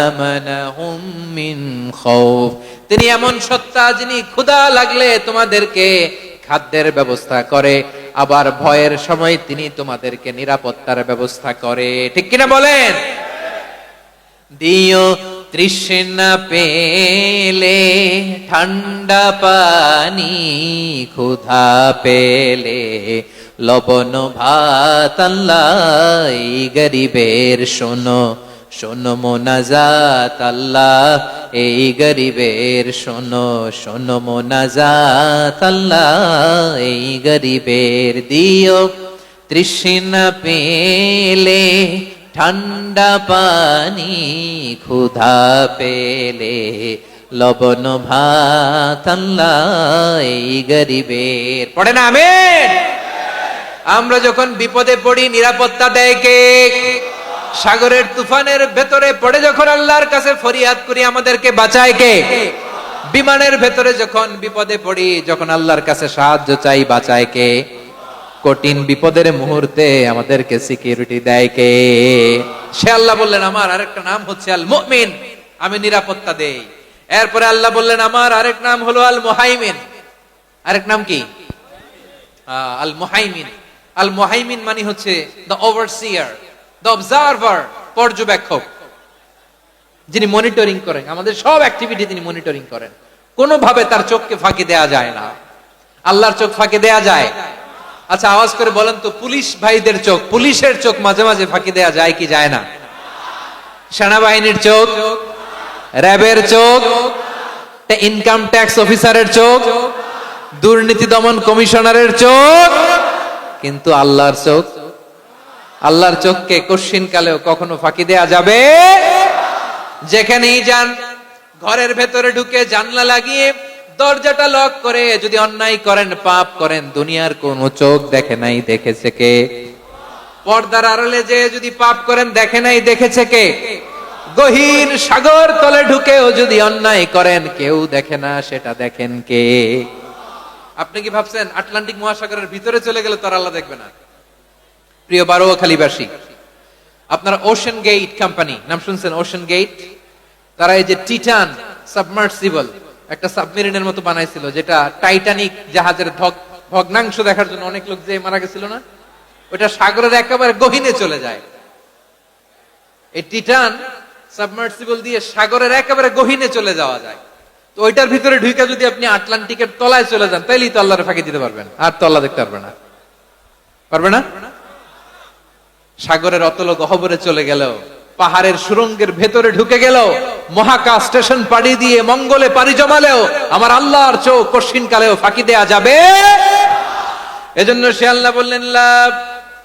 আমানাহুম মিন খাউফ। তিনি এমন সত্তা যিনি ক্ষুধা লাগলে তোমাদেরকে খাদ্যের ব্যবস্থা করে, আবার ভয়ের সময় তিনি তোমাদেরকে নিরাপত্তার ব্যবস্থা করে, ঠিক কিনা বলেন? দিও তৃষ্ণা পেলে ঠান্ডা পানি, ক্ষুধা পেলে লবণ ভাত, আল্লাহ এই গরিবের শোনো শোনো মোনাজাত, আল্লাহ এই গরিবের শোনো শোনো মোনাজাত, আল্লাহ এই গরিবের। দিও তৃষ্ণা পেলে ঠান্ডা পানি, ক্ষুধা পেলে লবণ ভাত, আল্লাহ এই গরিবের। পড়ে না আমিন? আমরা যখন বিপদে পড়ি নিরাপত্তা দেয় কে? সাগরের তুফানের ভেতরে পড়ে যখন আল্লাহর কাছে ফরিয়াদ করি আমাদেরকে বাঁচায় কে? বিমানের ভেতরে যখন বিপদে পড়ি, যখন আল্লাহর কাছে সাহায্য চাই, বাঁচায় কে? কঠিন বিপদের মুহূর্তে আমাদেরকে সিকিউরিটি দেয় কে? সে আল্লাহ বললেন আমার আরেকটা নাম হচ্ছে আল মুমিন, আমি নিরাপত্তা দেই। এরপরে আল্লাহ বললেন আমার আরেক নাম হলো আল মুহাইমিন। আরেক নাম কি? আল মুহাইমিন। আল মুহাইমিন মানে হচ্ছে দ্য ওভারসিয়ার, দ্য অবজারভার, পর্যবেক্ষক, যিনি মনিটরিং করেন আমাদের সব অ্যাক্টিভিটি, তিনি মনিটরিং করেন। কোনোভাবে তার চোখকে ফাঁকি দেয়া যায় না। আল্লাহর চোখ ফাঁকি দেয়া যায়? আচ্ছা আওয়াজ করে বলেন তো, পুলিশ ভাইদের চোখ, পুলিশের চোখ মাঝে মাঝে ফাঁকি দেয়া যায় কি যায় না? সেনাবাহিনীর চোখ, র্যাবের চোখ, ইনকাম ট্যাক্স অফিসারের চোখ, দুর্নীতি দমন কমিশনারের চোখ, কিন্তু আল্লাহর চোখ? আল্লাহর চোখকে কশ্চিন কালেও কখনো ফাঁকি দেয়া যাবে? যেখানেই যান, ঘরের ভেতরে ঢুকে জানলা লাগিয়ে দরজাটা লক করে যদি অন্যায় করেন, পাপ করেন, দুনিয়ার কোন চোখ দেখে নাই, দেখেছে কে? পর্দার আড়ালে যে যদি পাপ করেন, দেখে নাই, দেখেছে কে? গহীন সাগর তলে ঢুকেও যদি অন্যায় করেন, কেউ দেখে না, সেটা দেখেন কে? আপনি কি ভাবছেন আটলান্টিক মহাসাগরের ভিতরে চলে গেলে তো আল্লাহ দেখবে না? প্রিয় বারোয়াখালীবাসী, আপনারা ওশেন গেট কোম্পানি নাম শুনছেন? ওশেন গেট, তারা এই যে টিটান সাবমার্সিবল একটা সাবমেরিনের মতো বানাইছিল, যেটা টাইটানিক জাহাজের ভগ্নাংশ দেখার জন্য অনেক লোক যে মারা গেছিল না, ওটা সাগরের একেবারে গহীনে চলে যায়। এই টিটান সাবমার্সিবল দিয়ে সাগরের একেবারে গহীনে চলে যাওয়া যায়। তো ওইটার ভিতরে ঢুকে যদি আপনি আটলান্টিকের তলায় চলে যান, তাইলেই তো আল্লাহর ফাঁকি দিতে পারবেন, আর তো আল্লাহ দেখতে পারবে না। পারবে না? সাগরের অতল গহ্বরে চলে গেল, পাহাড়ের সুরঙ্গের ভেতরে ঢুকে গেল, মহাকাশ স্টেশন পাড়ি দিয়ে মঙ্গলে পাড়ি জমালেও আমার আল্লাহর চোখ কঠিন কালেও ফাঁকি দেয়া যাবে? এজন্য সে আল্লাহ বললেন লা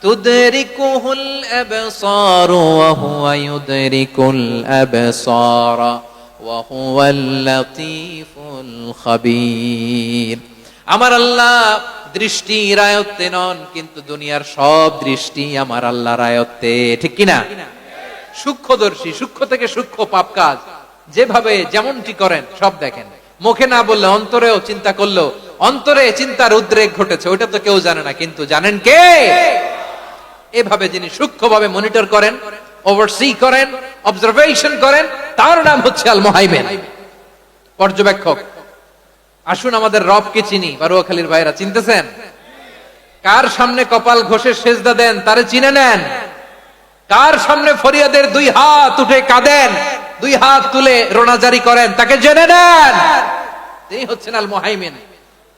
তুদরিকুহুল আবসার ওয়া হুয়া ইউদরিকুল আবসার ওয়া হুয়াল লাতীফুল খাবীর। আমার আল্লাহ দৃষ্টির আয়ত্তে নন, কিন্তু দুনিয়ার সব দৃষ্টি আমার আল্লাহর আয়ত্তে, ঠিক কিনা? সূক্ষ্মদর্শী, সূক্ষ্ম থেকে সূক্ষ্ম পাপ কাজ যেভাবে যেমনটি করেন সব দেখেন। মুখে না বললে অন্তরেও চিন্তা করলো, অন্তরে চিন্তার উদ্রেক ঘটেছে, ওটা তো কেউ জানে না, কিন্তু জানেন কে? এভাবে যিনি সূক্ষ্মভাবে মনিটর করেন, ওভারসি করেন, অবজারভেশন করেন, তার নাম হচ্ছে আল মুহাইমিন, পর্যবেক্ষক। আসুন আমাদের রবকে চিনি। বারোয়াখালীর ভাইরা চিনতেছেন? কার সামনে কপাল ঘষে সেজদা দেন তারে চিনে নেন। কার সামনে ফরিয়াদের দুই হাত উঠে কাঁদেন, দুই হাত তুলে রোনাজারি করেন, তাকে জেনে নেন। তিনি হচ্ছেন আল মুহাইমিন,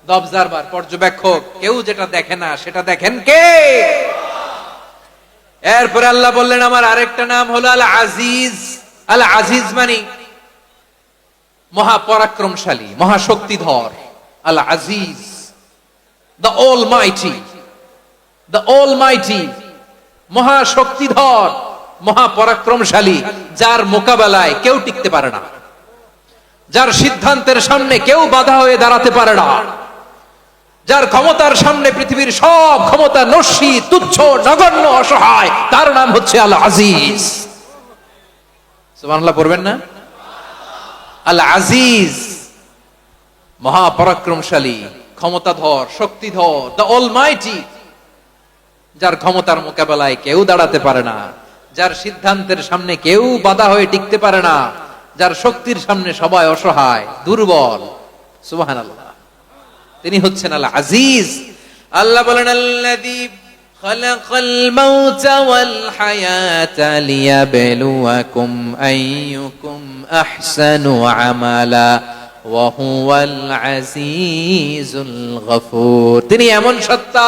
দ্য অবজারভার, পর্যবেক্ষক। কেউ যেটা দেখে না সেটা দেখেন কে? এরপরে আল্লাহ বললেন আমার আরেকটা নাম হলো আল আজিজ। আল আজিজ মানে মহাপরাক্রমশালী, মহাশক্তিধর। আল আজিজ, দ্য অলমাইটি, দ্য অলমাইটি, মহাশক্তিধর, মহাপরাক্রমশালী, যার মোকাবেলায় কেউ টিকতে পারে না, যার সিদ্ধান্তের সামনে কেউ বাধা হয়ে দাঁড়াতে পারে না, যার ক্ষমতার সামনে পৃথিবীর সব ক্ষমতা নস্যি, তুচ্ছ, নগণ্য, অসহায়, তার নাম হচ্ছে আল আজিজ। সুবহানাল্লাহ পড়বেন না? আল আজিজ, মহাপরাক্রমশালী, ক্ষমতাধর, শক্তিধর, দ্য অলমাইটি, যার ক্ষমতার মোকাবেলায় কেউ দাঁড়াতে পারে না, যার সিদ্ধান্তের সামনে কেউ বাধা হয়ে টিকতে পারে না, যার শক্তির সামনে সবাই অসহায়, দুর্বল। সুবহানাল্লাহ, তিনি হচ্ছেন আল আজিজ। আল্লাহ বলেন আল্লাযী খালাকাল মাউতা ওয়াল হায়াতা লিয়াবলুয়াকুম আইয়ুকুম আহসানু আমালা ওয়া হুয়াল আজিজুল গফুর। তিনি এমন সত্তা,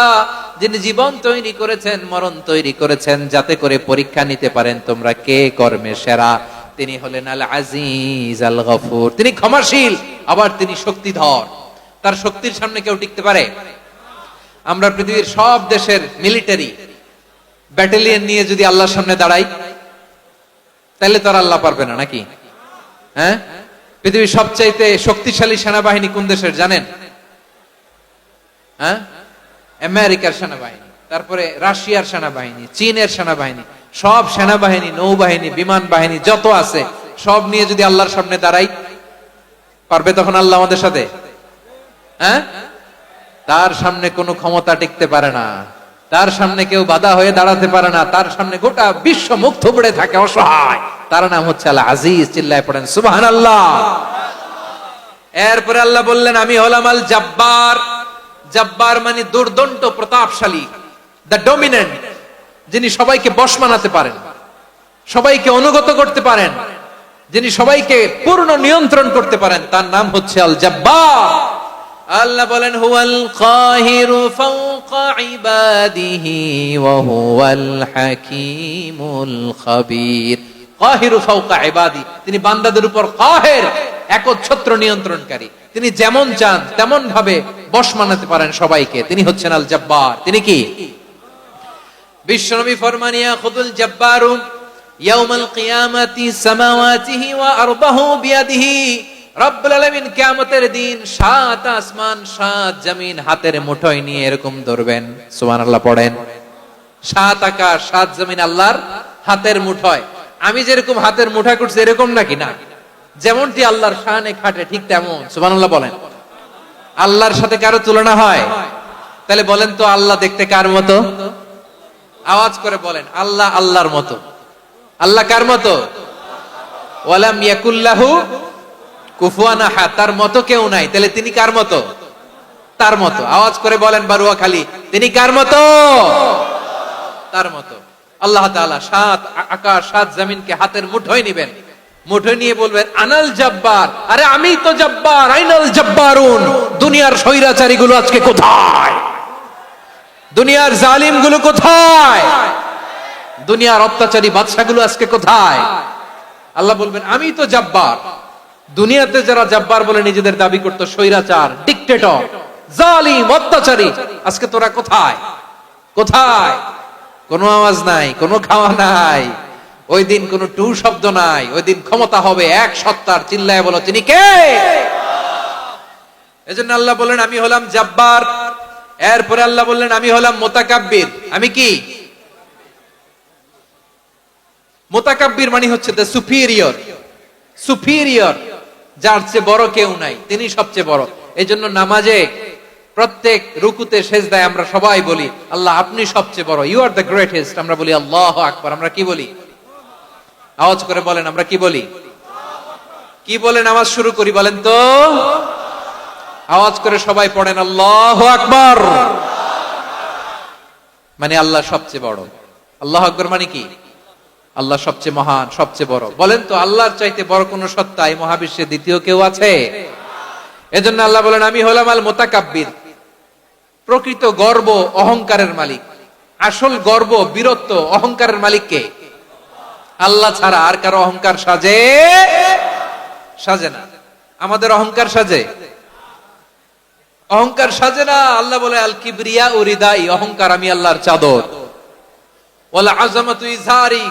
যিনি জীবন তৈরি করেছেন, মরণ তৈরি করেছেন, যাতে করে পরীক্ষা নিতে পারেন তোমরা কে কর্মে সেরা। তিনি হলেন আল আজিজ আল গফুর। তিনি ক্ষমাশীল, আবার তিনি শক্তিধর। তার শক্তির সামনে কেউ টিকতে পারে? আমরা পৃথিবীর সব দেশের মিলিটারি ব্যাটালিয়ন নিয়ে যদি আল্লাহর সামনে দাঁড়াই, তাহলে তো আর আল্লাহ পারবে না, নাকি? হ্যাঁ, পৃথিবীর সবচাইতে শক্তিশালী সেনাবাহিনী কোন দেশের জানেন? হ্যাঁ, আমেরিকার সেনাবাহিনী, তারপরে রাশিয়ার সেনাবাহিনী, চীনের সেনাবাহিনী, সব সেনাবাহিনী, নৌবাহিনী, বিমান বাহিনী যত আছে সব নিয়ে যদি আল্লাহর সামনে দাঁড়াই, পারবে তখন আল্লাহ আমাদের সাথে? হ্যাঁ, তার সামনে কোনো ক্ষমতা টিকতে পারে না, তার সামনে কেউ বাধা হয়ে দাঁড়াতে পারে না, তার সামনে গোটা বিশ্ব মুখ থুবড়ে থাকে, অসহায়। তার নাম হচ্ছে আল আজিজ। চিল্লায় পড়েন সুবহানাল্লাহ। এরপরে আল্লাহ বললেন আমি হলাম আল জব্বার। জব্বার মানে দুর্দণ্ড, প্রতাপশালী, দ্য ডমিনেন্ট, যিনি সবাইকে বশ মানাতে পারেন, সবাইকে অনুগত করতে পারেন, যিনি সবাইকে পূর্ণ নিয়ন্ত্রণ করতে পারেন, তার নাম হচ্ছে আল জব্বার। আল্লাহ বলেন হুয়াল কাহিরু ফাওকা ইবাদিহি ওয়া হুয়াল হাকীমুল খাবীর। কাহিরু ফাওকা ইবাদি, তিনি বান্দাদের উপর কাহের, একচ্ছত্র নিয়ন্ত্রণকারী। তিনি যেমন চান তেমন ভাবে বশ মানাতে পারেন সবাইকে। তিনি হচ্ছেন আল জব্বার। তিনি কি? বিশ্বনবী ফরমান ইয়াখুদুল জব্বারু ইয়াউমাল কিয়ামাতি সামাওয়াতিহি ওয়া আরদাহু বিয়াদিহি। রব্বুল আলামিন কিয়ামতের দিন 7 আসমান 7 জমিন হাতের মুঠোয় নিয়ে এরকম ধরবেন। সুবহানাল্লাহ পড়েন। 7 আকাশ 7 জমিন আল্লাহর হাতের মুঠোয়। আমি যেরকম হাতের মুঠা করছি এরকম নাকি? না, যেমনটি আল্লাহর শানে খাটে ঠিক তেমন। সুবহানাল্লাহ বলেন। আল্লাহর সাথে কারো তুলনা হয়? তাহলে বলেন তো আল্লাহ দেখতে কার মতো? আওয়াজ করে বলেন আল্লাহ আল্লাহর মতো। আল্লাহ কার মতো? ওয়ালাম ইয়াকুল্লাহু কুফুয়ান আহাদ, তার মতো কেউ নাই। তাহলে তিনি কার মতো? তার মতো। আওয়াজ করে বলেন বারুয়াখালী, তিনি কার মতো? তার মতো। আল্লাহ তাআলা 7 আকাশ 7 জমিনকে হাতের মুঠোয় নেবেন, মুঠোয় নিয়ে বলবেন আনাল জব্বার। আরে আমি তো জব্বার। আইনাল জব্বারুন। দুনিয়ার স্বৈরাচারী গুলো আজকে কোথায়? দুনিয়ার জালিম গুলো কোথায়? দুনিয়ার অত্যাচারী বাদশা গুলো আজকে কোথায়? আল্লাহ বলবেন আমি তো জব্বার। দুনিয়াতে যারা জব্বার বলে নিজেদের দাবি করতো, স্বৈরাচার, ডিক্টেটর, জালিম, অত্যাচারী, আজকে তোরা কোথায়? কোথায়? কোনো আওয়াজ নাই, কোনো খাওয়া নাই, ওই দিন কোনো টু শব্দ নাই। ওই দিন ক্ষমতা হবে এক সত্তার। চিল্লায় বলো তিনি কে? এজন্য আল্লাহ বললেন আমি হলাম জব্বার। এরপরে আল্লাহ বললেন আমি হলাম মুতাকাব্বির। আমি কি? মুতাকাব্বির মানে হচ্ছে দ্য সুপিরিয়র। সুপিরিয়র, যার চেয়ে বড় কেউ নাই, তিনি সবচেয়ে বড়। এই জন্য নামাজে প্রত্যেক রুকুতে সেজদায় আমরা সবাই বলি আল্লাহ আপনি সবচেয়ে বড়, ইউ আর দ্য গ্রেটেস্ট। আমরা বলি আল্লাহু আকবার। আমরা কি বলি? আওয়াজ করে বলেন আমরা কি বলি? কি বলে নামাজ শুরু করি বলেন তো? আওয়াজ করে সবাই পড়েন আল্লাহু আকবার। মানে আল্লাহ সবচেয়ে বড়। আল্লাহু আকবার মানে কি? আল্লাহ সবচেয়ে মহান, সবচেয়ে বড়। বলেন তো আল্লাহর চাইতে বড় কোন সত্তা এই মহাবিশ্বে দ্বিতীয় কেউ আছে? এজন্য আল্লাহ বলেন আমি হলাম আল মুতাকাব্বির। প্রকৃত গর্ব অহংকারের মালিক। আসল গর্ব, বীরত্ব, অহংকারের মালিক কে? আল্লাহ ছাড়া আর কারো অহংকার সাজে? সাজে না। আমাদের অহংকার সাজে? অহংকার সাজে না। আল্লাহ বলে আল কিবরিয়া উরিদাই, অহংকার আমি আল্লাহর চাদর। ওয়াল আযামাতু ইজারি,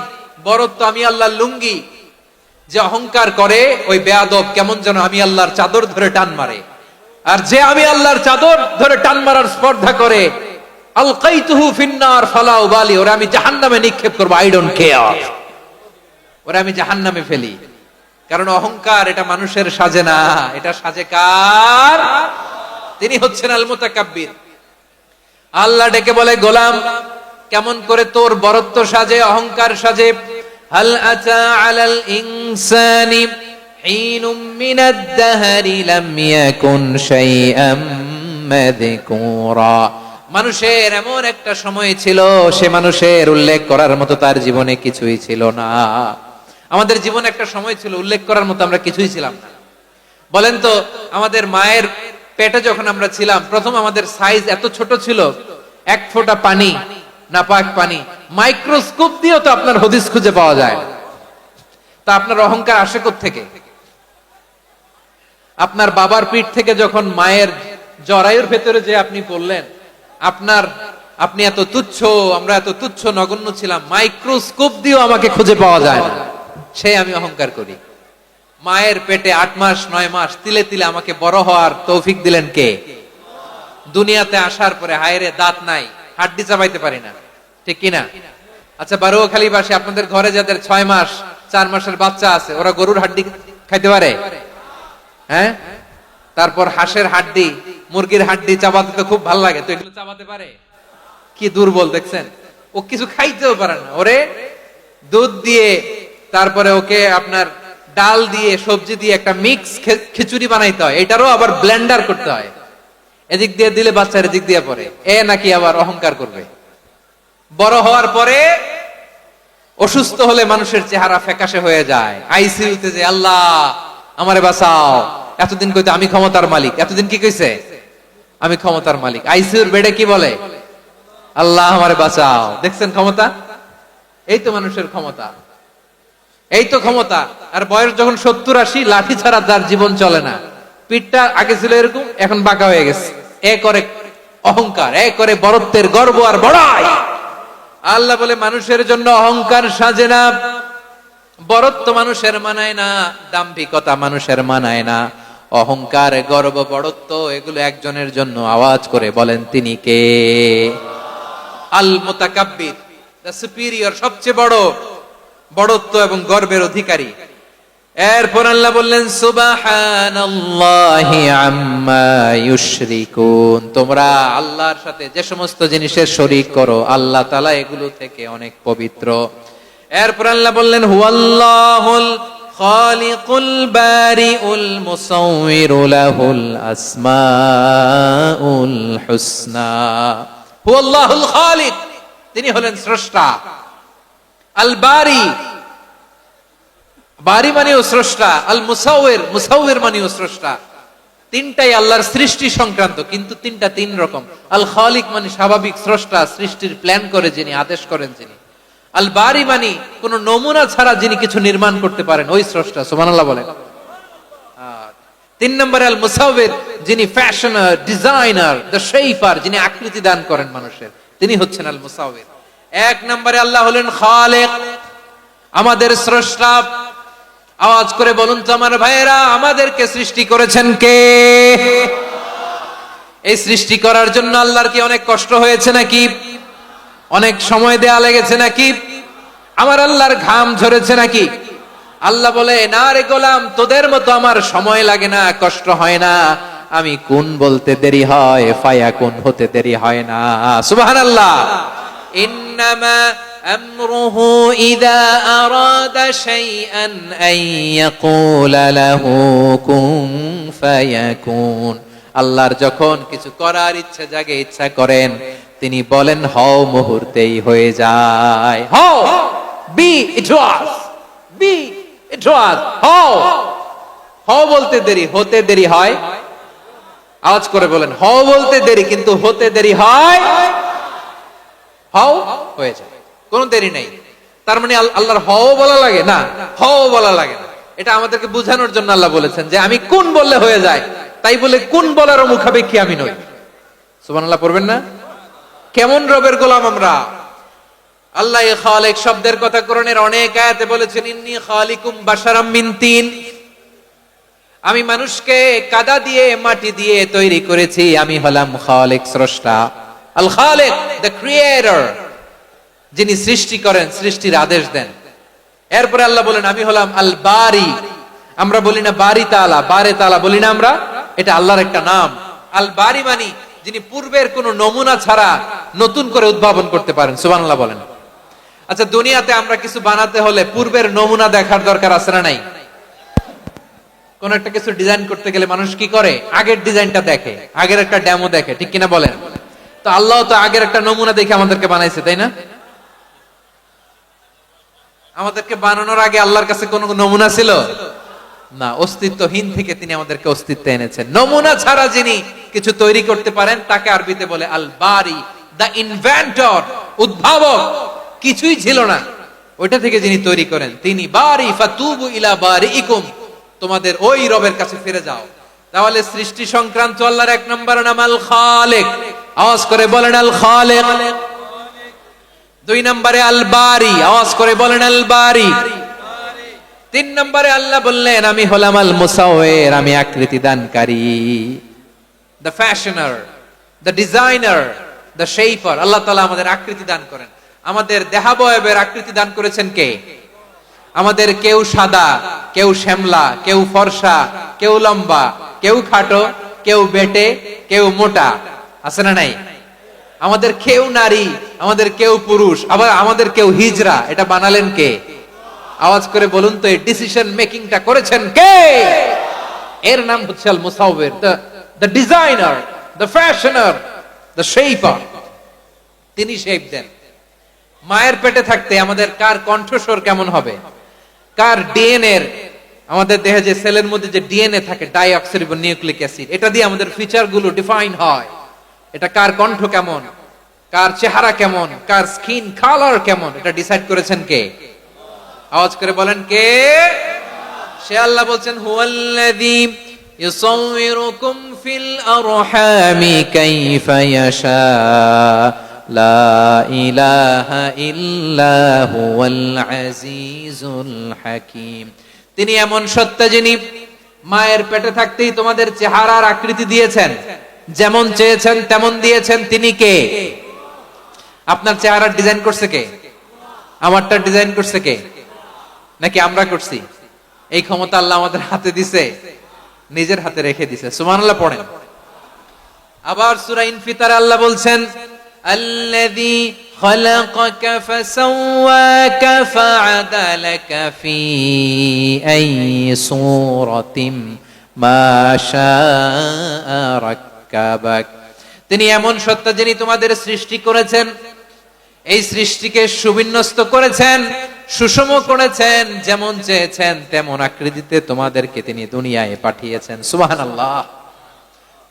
বরত্ব আমি আল্লাহর লুঙ্গি। যে অহংকার করে ওই বেয়াদব কেমন যেন আমি আল্লাহর চাদর ধরে টান মারে, আর যে আমি আল্লাহর চাদর ধরে টান মারার স্পর্ধা করে আলকাইতুহু ফিন্নার ফালা উবালি, ওরে আমি জাহান্নামে নিক্ষেপ করব, আই ডোন্ট কেয়ার, ওরে আমি জাহান্নামে ফেলি। কারণ অহংকার এটা মানুষের সাজে না, এটা সাজে কার? তিনি হচ্ছেন আল মুতাকাব্বির। আল্লাহ ডেকে বলে, গোলাম কেমন করে তোর বরত্ব সাজে, অহংকার সাজে? হাল আতা আলাল ইনসানি হিনুম মিনাদ দাহরি লাম ইয়াকুন শাইআম মাযকুরা। মানুষের এমন একটা সময় ছিল, সে মানুষের উল্লেখ করার মতো তার জীবনে কিছুই ছিল না। আমাদের জীবনে একটা সময় ছিল উল্লেখ করার মতো আমরা কিছুই ছিলাম না। বলেন তো, আমাদের মায়ের পেটে যখন আমরা ছিলাম, প্রথম আমাদের সাইজ এত ছোট ছিল, এক ফোঁটা পানি, নাপাক পানি, মাইক্রোস্কোপ দিয়েও তো আপনার হদিস খুঁজে পাওয়া যায়। তা আপনার অহংকার আসে কোত্থেকে? আপনার বাবার পিঠ থেকে যখন মায়ের জরায়ুর ভেতরে যে আপনি পড়লেন, আপনি এত তুচ্ছ, আমরা এত তুচ্ছ নগণ্য ছিলাম, মাইক্রোস্কোপ দিয়েও আমাকে খুঁজে পাওয়া যায় না, সে আমি অহংকার করি। মায়ের পেটে 8 মাস 9 মাস তিলে তিলে আমাকে বড় হওয়ার তৌফিক দিলেন কে? দুনিয়াতে আসার পরে হায়রে দাঁত নাই, হাড্ডি চাবাইতে পারি না, ঠিক কিনা? আচ্ছা, বারোয়াখালীবাসী, আপনাদের ঘরে যাদের 6 মাস 4 মাসের বাচ্চা আছে, ওরা গরুর হাড্ডি খাইতে পারে? হ্যাঁ। তারপর হাঁসের হাড্ডি, মুরগির হাড্ডি চাবাতে তো খুব ভালো লাগে, তো এগুলো চাবাতে পারে? কি দুর্বল দেখছেন, ও কিছু খাইতেও পারে না। ওরে দুধ দিয়ে, তারপরে ওকে আপনার ডাল দিয়ে, সবজি দিয়ে একটা মিক্স খিচুড়ি বানাইতে হয়, এটারও আবার ব্লেন্ডার করতে হয়। এদিক দিয়ে দিলে বাচ্চার এদিক দিয়ে পড়ে, এ নাকি আবার অহংকার করবে। বড় হওয়ার পরে অসুস্থ হলে মানুষের চেহারা ফ্যাকাশে হয়ে যায়, আইসিইউতে যে আল্লাহ আমারে বাঁচাও, এতদিন কইতে আমি ক্ষমতার মালিক, এতদিন কি কইছে? আমি ক্ষমতার মালিক। আইসিইউর বেডে কি বলে? আল্লাহ আমারে বাঁচাও। দেখছেন ক্ষমতা? এই তো মানুষের ক্ষমতা, এই তো ক্ষমতা। আর বয়স যখন 70-80, লাঠি ছাড়া তার জীবন চলে না। পিঠটা আগে ছিল এরকম, এখন বাঁকা হয়ে গেছে। এ করে অহংকার, এ করে বরত্বের গর্ব আর বড়াই। আল্লাহ বলে মানুষের জন্য অহংকার সাজে না, বরত্ব মানুষের মানায় না, দাম্ভিকতা মানুষের মানায় না। অহংকার, গর্ব, বড়ত্ব এগুলো একজনের জন্য। আওয়াজ করে বলেন তিনি কে? আল মুতাকাব্বির, দ্য সুপিরিয়র, সবচেয়ে বড় বড়ত্ব এবং গর্বের অধিকারী। এরপর আল্লাহ বললেন সুবহানাল্লাহি আম্মা ইউশরিকুন। তোমরা আল্লাহর সাথে যে সমস্ত জিনিসের শরীক করো, আল্লাহ তাআলা এগুলো থেকে অনেক পবিত্র। এরপর আল্লাহ বললেন হুয়াল্লাহুল খালিকুল বারিউল মুসাউবিরু লাহুল আসমাউল হুসনা। হুয়াল্লাহুল খালিক, তিনি হলেন স্রষ্টা। আল বারি, বারি মানেও স্রষ্টা। আল মুসাউবির, মুসাউবির মানেও স্রষ্টা। তিনটাই আল্লাহর সৃষ্টি সংক্রান্ত, কিন্তু তিনটা তিন রকম। আল খালিক মানে স্বাভাবিক স্রষ্টা, সৃষ্টির প্ল্যান করে যিনি, আদেশ করেন যিনি। আল বারি মানে কোন নমুনা ছাড়া যিনি কিছু নির্মাণ করতে পারেন, ওই স্রষ্টা। সুবহানাল্লাহ বলেন। 3 নম্বরে আল মুসাউবির, যিনি ফ্যাশনার, ডিজাইনার, দ্য শেপার, যিনি আকৃতি দান করেন মানুষের, তিনি হচ্ছেন আল মুসাউবির। 1 নম্বরে আল্লাহ হলেন খালিক, আমাদের স্রষ্টা। আওয়াজ করে বলুন তো আমার ভাইয়েরা, আমাদেরকে সৃষ্টি করেছেন কে? এই সৃষ্টি করার জন্য আল্লাহর কি অনেক কষ্ট হয়েছে নাকি? অনেক সময় দেয়া লেগেছে নাকি? আমার আল্লাহর ঘাম ঝরেছে নাকি? আল্লাহ বলে, না রে গোলাম, তোদের মতো আমার সময় লাগে না, কষ্ট হয় না। আমি কোন বলতে দেরি হয়, ফায়াকুন হতে দেরি হয় না। সুবহানাল্লাহ। ইন্নামা আমরুহু ইযা আরাদা শাইআন আন ইয়াকুলা লাহু কুন ফায়াকুন। আল্লাহর যখন কিছু করার ইচ্ছা জাগে, ইচ্ছা করেন, তিনি বলেন হও, মুহূর্তেই হয়ে যায়। হও, বি ইট ওয়াজ, বি ইট ওয়াজ। হও, হও বলতে দেরি, হতে দেরি হয়। আওয়াজ করে বলেন, হও বলতে দেরি, কিন্তু হতে দেরি হয়। হও হয়ে যায়, কোনো দেরি নেই। তার মানে আল্লাহর হও বলা লাগে না, হও বলা লাগে না। এটা আমাদেরকে বোঝানোর জন্য আল্লাহ বলেছেন যে আমি কোন বললে হয়ে যায়, তাই বলে কোন বলারও মুখাপেক্ষী আমি নই। সুবহানাল্লাহ পড়বেন না? কেমন রবের গোলাম আমরা! আল্লাহ এই খালিক শব্দের কথা কোরআনের অনেক আয়াতে বলেছেন, ইন্নী খালিকুম বাশারাম মিন তিন, আমি মানুষকে কাদা দিয়ে মাটি দিয়ে তৈরি করেছি, আমি হলাম খালিক, স্রষ্টা। আল খালিক, দ্য ক্রিয়েটর, যিনি সৃষ্টি করেন, সৃষ্টির আদেশ দেন। এরপরে আল্লাহ বলেন আমি হলাম আল বারি। আমরা বলি না বারি তাআলা, বারে তাআলা বলি না আমরা, এটা আল্লাহর একটা নাম। আল বারি মানে যিনি পূর্বের কোন নমুনা ছাড়া নতুন করে উদ্ভাবন করতে পারেন। সুবহানাল্লাহ বলেন। আচ্ছা, দুনিয়াতে আমরা কিছু বানাতে হলে পূর্বের নমুনা দেখার দরকার আছে না নাই? কোন একটা কিছু ডিজাইন করতে গেলে মানুষ কি করে? আগের ডিজাইনটা দেখে, আগের একটা ডেমো দেখে, ঠিক কিনা বলেন? তো আল্লাহ তো আগের একটা নমুনা দেখে আমাদেরকে বানাইছে, তাই না? আমাদেরকে বানানোর আগে আল্লাহর কাছে কোন নমুনা ছিল না, অস্তিত্বহীন থেকে তিনি আমাদেরকে অস্তিত্বে এনেছেন। নমুনা ছাড়া যিনি কিছু তৈরি করতে পারেন তাকে আরবিতে বলে আল বারি, দা ইনভেন্টর, উদ্ভাবক। কিছুই ছিল না, ওইটা থেকে যিনি তৈরি করেন তিনি বারি। ফাতুবু ইলা বারিইকুম, তোমাদের ওই রবের কাছে ফিরে যাও। তাহলে সৃষ্টি সংক্রান্ত আল্লাহর এক নম্বর নাম আল খালিক। আওয়াজ করে বলেন আল খালিক। দুই নম্বরে আল বারি, আওয়াজ করে বলেন আল বারি। তিন নম্বরে আল্লাহ বললেন আমি হলাম আল মুসাওয়ির, আমি আকৃতি দানকারী, the fashioner, the designer, the shaper. আল্লাহ তাআলা আমাদের আকৃতি দান করেন। আমাদের দেহাবয়বের আকৃতি দান করেছেন কে? আমাদের কেউ সাদা, কেউ শ্যামলা, কেউ ফর্সা, কেউ লম্বা, কেউ খাটো, কেউ বেটে, কেউ মোটা, আছে না নাই? আমাদের কেউ নারী, আমাদের কেউ পুরুষ, আবার আমাদের কেউ হিজড়া। এটা বানালেন কে? আওয়াজ করে বলুন তো, এই ডিসিশন মেকিংটা করেছেন কে? এর নাম হচ্ছে আল মুসাওয়ির, the designer, the fashioner, the shaper. তিনি শেপ দেন। মায়ের পেটে থাকতে আমাদের কার কণ্ঠস্বর কেমন হবে, কার ডিএনএ, আমাদের দেহে যে সেলের মধ্যে যে ডিএনএ থাকে, ডাইঅক্সিরিবো নিউক্লিক অ্যাসিড, এটা দিয়ে আমাদের ফিচার গুলো ডিফাইন হয়। এটা কার কণ্ঠ কেমন, কার চেহারা কেমন, কার স্কিন কালার কেমন, এটা ডিসাইড করেছেন কে? আওয়াজ করে বলেন কে? সে আল্লাহ বলছেন হুয়াল্লাযী ইউসাউবিরুকুম ফিল আরহামি কাইফা ইয়াশা লা ইলাহা ইল্লা হুয়াল আজিজুল হাকীম। তিনি এমন সত্তা যিনি মায়ের পেটে থাকতেই তোমাদের চেহারার আকৃতি দিয়েছেন, যেমন চেয়েছেন তেমন দিয়েছেন। তিনি কে? আপনার চেহারার ডিজাইন করছে কে? আমারটা ডিজাইন করছে কে? নাকি আমরা করছি? এই ক্ষমতা আল্লাহ আমাদের হাতে দিছে, নিজের হাতে রেখে দিছে। সুবহানাল্লাহ পড়েন। আবার সূরা ইনফিতারে আল্লাহ বলছেন আল্লাযী খালাকাকা ফাসাওয়াকা ফাআদালাকা ফি আইয়ি সূরাতিন মা শাআ রাক্কাবাক। তিনি এমন সত্তা যিনি তোমাদের সৃষ্টি করেছেন, এই সৃষ্টিকে সুবিন্যস্ত করেছেন, সুষম করেছেন, যেমন চেয়েছেন তেমন আকৃতিতে তোমাদেরকে তিনি দুনিয়ায় পাঠিয়েছেন। সুবহানাল্লাহ।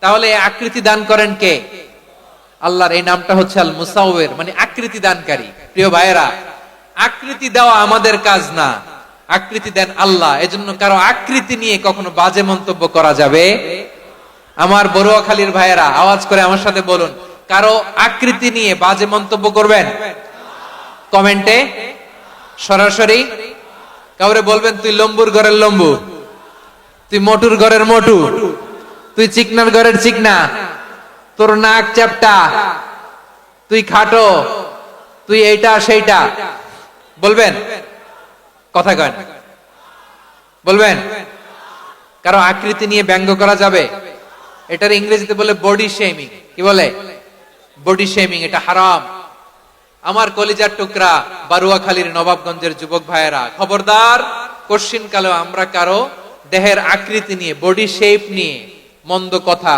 তাহলে আকৃতি দান করেন কে? আল্লাহর এই নামটা হচ্ছে আল মুসাওয়ির, মানে আকৃতি দানকারী। প্রিয় ভাইয়েরা, আকৃতি দেওয়া আমাদের কাজ না, আকৃতি দেন আল্লাহ। এজন্য কারো আকৃতি নিয়ে কখনো বাজে মন্তব্য করা যাবে? আমার বড়ুয়াখালীর ভাইয়েরা আওয়াজ করে আমার সাথে বলুন, কারো আকৃতি নিয়ে বাজে মন্তব্য করবেন? কমেন্টে সরাসরি কাউরে বলবেন তুই লম্বুর ঘরের লম্বু, তুই মোটুর ঘরের মোটু, তুই চিকনার ঘরের চিকনা, তোর নাক চ্যাপটা, তুই খাটো, তুই এইটা সেইটা বলবেন? কথা কয় না, বলবেন? কারো আকৃতি নিয়ে ব্যঙ্গ করা যাবে? এটার ইংরেজিতে বলে বডি শেমিং। কি বলে? Body shaming. এটা হারাম। আমার কলিজার টুকরা বারুয়াখালীর নবাবগঞ্জের যুবক ভাইয়েরা, খবরদার, কোশ্চিন কালেও আমরা কারো দেহের আকৃতি নিয়ে, বডি শেপ নিয়ে মন্দ কথা,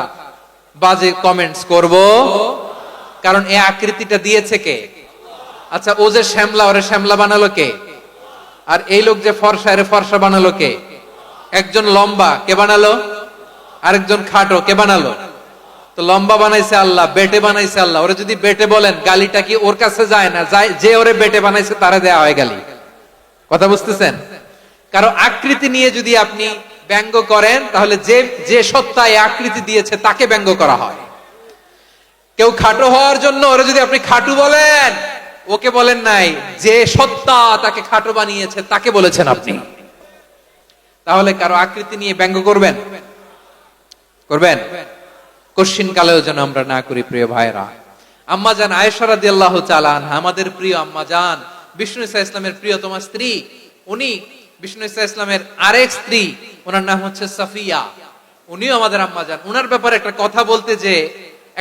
বাজে কমেন্টস করব। কারণ এই আকৃতিটা দিয়েছে কে? আচ্ছা, ও যে শ্যামলা, ওরে শ্যামলা বানালো কে? আর এই লোক যে ফর্সা, এর ফর্সা বানালো কে? একজন লম্বা, কে বানালো? আরেকজন খাটো, কে বানালো? তো লম্বা বানাইছে আল্লাহ, বেটে বানাইছে আল্লাহ। ওরে যদি বেটে বলেন, গালিটা কি ওর কাছে যায় না? যায়। যে ওরে বেটে বানাইছে তারে দেয়া হয় গালি। কথা বুঝতেছেন? কারো আকৃতি নিয়ে যদি আপনি ব্যঙ্গ করেন, তাহলে যে যে সত্তা এই আকৃতি দিয়েছে তাকে ব্যঙ্গ করা হয়। কেউ খাটো হওয়ার জন্য ওরে যদি আপনি খাটু বলেন, ওকে বলেন নাই, যে সত্তা তাকে খাটো বানিয়েছে তাকে বলেছেন আপনি। তাহলে কারো আকৃতি নিয়ে ব্যঙ্গ করবেন? করবেন? কোশ্চিন কালেও যেন আমরা না করি প্রিয় ভাইরা। আম্মা জান আয়েশা রাদিয়াল্লাহু তাআলা আনহা, আমাদের প্রিয় আম্মা জান, বিষ্ণু ইসা ইসলামের প্রিয়তমা স্ত্রী, উনি বিষ্ণু ইসা ইসলামের আরেক স্ত্রী, ওনার নাম হচ্ছে সাফিয়া, উনিও আমাদের আম্মা জান। ওনার ব্যাপারে একটা কথা বলতে যে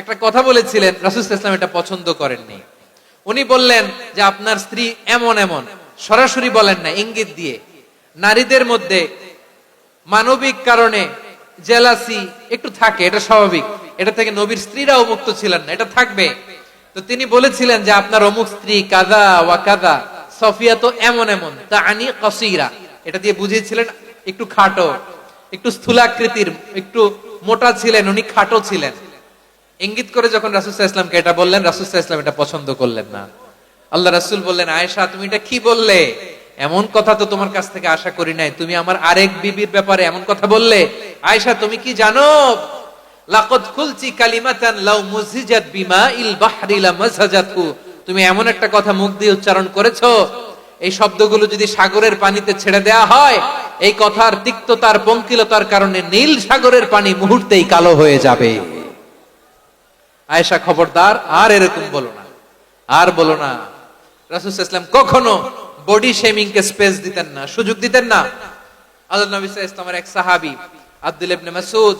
একটা কথা বলেছিলেন, রাসূল সাল্লাল্লাহু আলাইহি ওয়াসাল্লাম এটা পছন্দ করেননি। উনি বললেন যে আপনার স্ত্রী এমন এমন, সরাসরি বলেন না, ইঙ্গিত দিয়ে। নারীদের মধ্যে মানবিক কারণে জেলাসি একটু থাকে, এটা স্বাভাবিক, এটা থেকে নবীর স্ত্রীরাও মুক্ত ছিলেন না, এটা থাকবে। তো তিনি বলেছিলেন যে আপনার অমুক স্ত্রী কাদা ওয়া কাদা, সফিয়া তো এমন এমন, তা আনি কসিরা, এটা দিয়ে বুঝিয়েছিলেন একটু খাটো, একটু স্থূলাকৃতির, একটু মোটা ছিলেন, উনি খাটো ছিলেন। ইঙ্গিত করে যখন রাসূল সাল্লাল্লাহু আলাইহি ওয়াসাল্লামকে এটা বললেন, রাসূল সাল্লাল্লাহু আলাইহি ওয়াসাল্লাম এটা পছন্দ করলেন না। আল্লাহ রাসূল বললেন, আয়েশা তুমি এটা কি বললে? এমন কথা তো তোমার কাছ থেকে আশা করি নাই, তুমি আমার আরেক বিবির ব্যাপারে এমন কথা বললে। আয়েশা তুমি কি জানো, লাকাদ কুলতি কালিমাতান লাউ মুজিজাত বিমাইল বাহরি লামাজাজাতহু, তুমি এমন একটা কথা মুখ দিয়ে উচ্চারণ করেছো, এই শব্দগুলো যদি সাগরের পানিতে ছেড়ে দেয়া হয়, এই কথার তিক্ততার পঙ্কিলতার কারণে নীল সাগরের পানি মুহূর্তেই কালো হয়ে যাবে। আয়েশা খবরদার, আর এরকম বলো না, আর বলো না। রাসূল সাল্লাল্লাহু আলাইহি ওয়াসাল্লাম কখনো বডি শেমিং কে স্পেস দিতেন না, সুযোগ দিতেন না। আল্লাহ নবী সাল্লাল্লাহু আলাইহি ওয়াসাল্লামের এক সাহাবী আব্দুল্লাহ ইবনে মাসউদ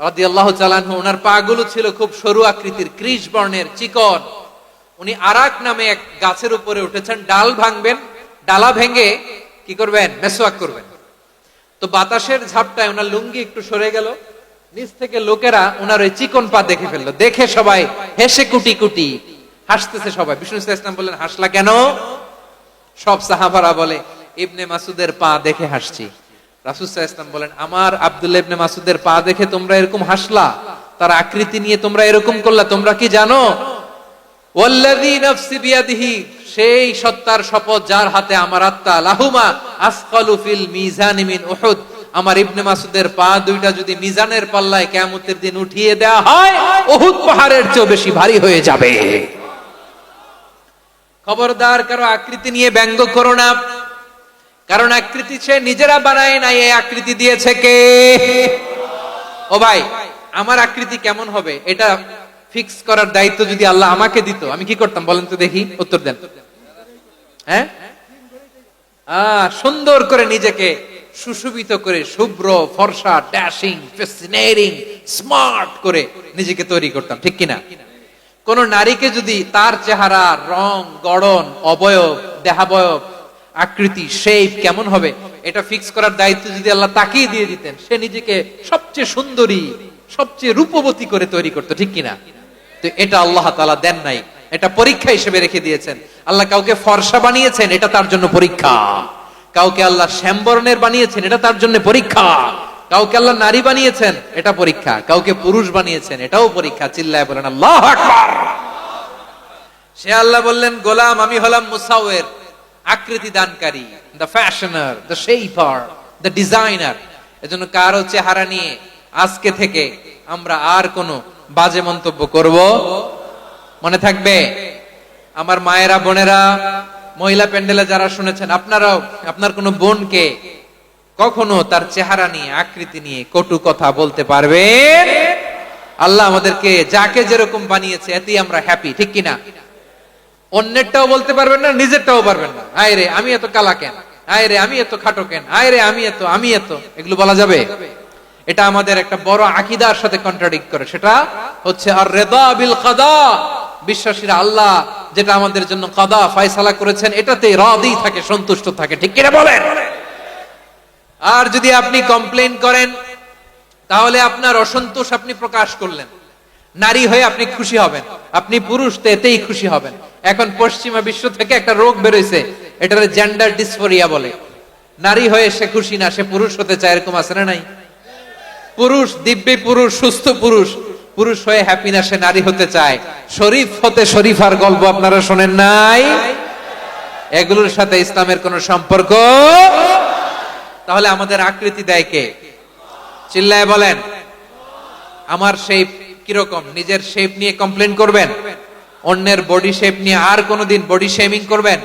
রাদিয়াল্লাহু তাআলা আনহু, ওনার পা গুলো ছিল খুব সরু আকৃতির, কৃশ বর্ণের, চিকন। উনি আরাক নামে এক গাছের উপরে উঠেছেন, ডাল ভাঙবেন, ডালা ভেঙে কি করবেন, মেসওয়াক করবেন। তো বাতাসের ঝাপটায় ওনার লুঙ্গি একটু সরে গেল, নিচ থেকে লোকেরা ওনার ওই চিকন পা দেখে ফেললো, দেখে সবাই হেসে কুটি কুটি হাসতেছে সবাই। বিষ্ণু ইসলাম ইসলাম বললেন, হাসলা কেন? সব সাহাবারা বলে, ইবনে মাসুদের পা দেখে হাসছি। রাসূল সাল্লাল্লাহু আলাইহি ওয়াসাল্লাম বলেন, আমার আব্দুল্লাহ ইবনে মাসুদের পা দেখে তোমরা এরকম হাসলা, তার আকৃতি নিয়ে তোমরা এরকম করলা, তোমরা কি জানো? ওয়াল্লাযী নাফসি বিয়াদিহি, সেই সত্তার শপথ যার হাতে আমার আত্মা, লাহুমা আসকালু ফিল মিজানি মিন উহুদ, আমার ইবনে মাসুদের পা দুইটা যদি মিজানের পাল্লায় কিয়ামতের দিন উঠিয়ে দেয়া হয়, উহুদ পাহাড়ের চেয়ে বেশি ভারী হয়ে যাবে। খবরদার কারো আকৃতি নিয়ে ব্যঙ্গ করো না, কারণ আকৃতি সে নিজেরা বানায় নাই, এই আকৃতি দিয়েছে কে? ও ভাই, আমার আকৃতি কেমন হবে এটা ফিক্স করার দায়িত্ব যদি আল্লাহ আমাকে দিত, আমি কি করতাম বলেন তো দেখি, উত্তর দেন। হ্যাঁ, সুন্দর করে নিজেকে সুশোভিত করে, শুভ্র ফর্সা, ড্যাশিং, ফ্যাসিনেটিং, স্মার্ট করে নিজেকে তৈরি করতাম, ঠিক কিনা? কোন নারীকে যদি তার চেহারা, রং, গড়ন, অবয়ব, দেহাবয়ব, আকৃতি, শেপ কেমন হবে এটা ফিক্স করার দায়িত্ব যদি আল্লাহ তাকেই দিয়ে দিতেন, সে নিজেকে সবচেয়ে সুন্দরী, সবচেয়ে রূপবতী করে তৈরি করতো, ঠিক কিনা? তো এটা আল্লাহ তাআলা দেন নাই, এটা পরীক্ষা হিসেবে রেখে দিয়েছেন। আল্লাহ কাউকে ফর্সা বানিয়েছেন, এটা তার জন্য পরীক্ষা। কাউকে আল্লাহ শ্যামবর্ণের বানিয়েছেন, এটা তার জন্য পরীক্ষা। কাউকে আল্লাহ নারী বানিয়েছেন, এটা পরীক্ষা। কাউকে পুরুষ বানিয়েছেন, এটাও পরীক্ষা। চিল্লায় বলেন আল্লাহু আকবার। সে আল্লাহ বললেন, গোলাম আমি হলাম মুসাওয়ির, আকৃতি দানকারী, the fashioner, the shaper, the designer. এজন্য কারো চেহারা নিয়ে আজকে থেকে আমরা আর কোনো বাজে মন্তব্য করব মনে থাকবে। আমার মায়েরা, বোনেরা, মহিলা প্যান্ডেলে যারা শুনেছেন, আপনারাও আপনার কোনো বোনকে কখনো তার চেহারা নিয়ে, আকৃতি নিয়ে কটু কথা বলতে পারবেন? আল্লাহ আমাদেরকে যাকে যেরকম বানিয়েছে এতেই আমরা হ্যাপি, ঠিক কিনা? অন্যেরটাও বলতে পারবেন না, নিজেরটাও পারবেন না। আয় রে আমি এত কালা কেন, আয় রে আমি এত খাটো কেন, আয় রে আমি এত, এগুলো বলা যাবে? এটা আমাদের একটা বড় আকীদার সাথে কন্ট্রাডিক্ট করে। সেটা হচ্ছে আর রিদা বিল কাদা, বিশ্বাসীরা আল্লাহ যেটা আমাদের জন্য কাদা ফয়সালা করেছেন এটাতে রাদি থাকে, সন্তুষ্ট থাকে, ঠিক কিনা বলেন? আর যদি আপনি কমপ্লেইন করেন তাহলে আপনার অসন্তোষ আপনি প্রকাশ করলেন। নারী হয়ে আপনি খুশি হবেন, আপনি পুরুষ তো এতেই খুশি হবেন। এখন পশ্চিমা বিশ্ব থেকে একটা রোগ বেরোইছে, এটারে জেন্ডার ডিসফোরিয়া বলে। নারী হয়ে সে খুশি না, সে পুরুষ হতে চায়, এরকম আছে না নাই? পুরুষ, দিব্যি পুরুষ, সুস্থ পুরুষ, পুরুষ হয়ে হ্যাপি না, সে নারী হতে চায়। শরীফ হতে শরীফার গল্প আপনারা শোনেন নাই? এগুলোর সাথে ইসলামের কোন সম্পর্ক? তাহলে আমাদের আকৃতি দেয় কে? চিল্লায় বলেন। আমার শেপ কিরকম, নিজের শেপ নিয়ে কমপ্লেন করবেন? অন্যের বডি শেপ নিয়ে আর কোনোদিন বডি শেমিং করবেন?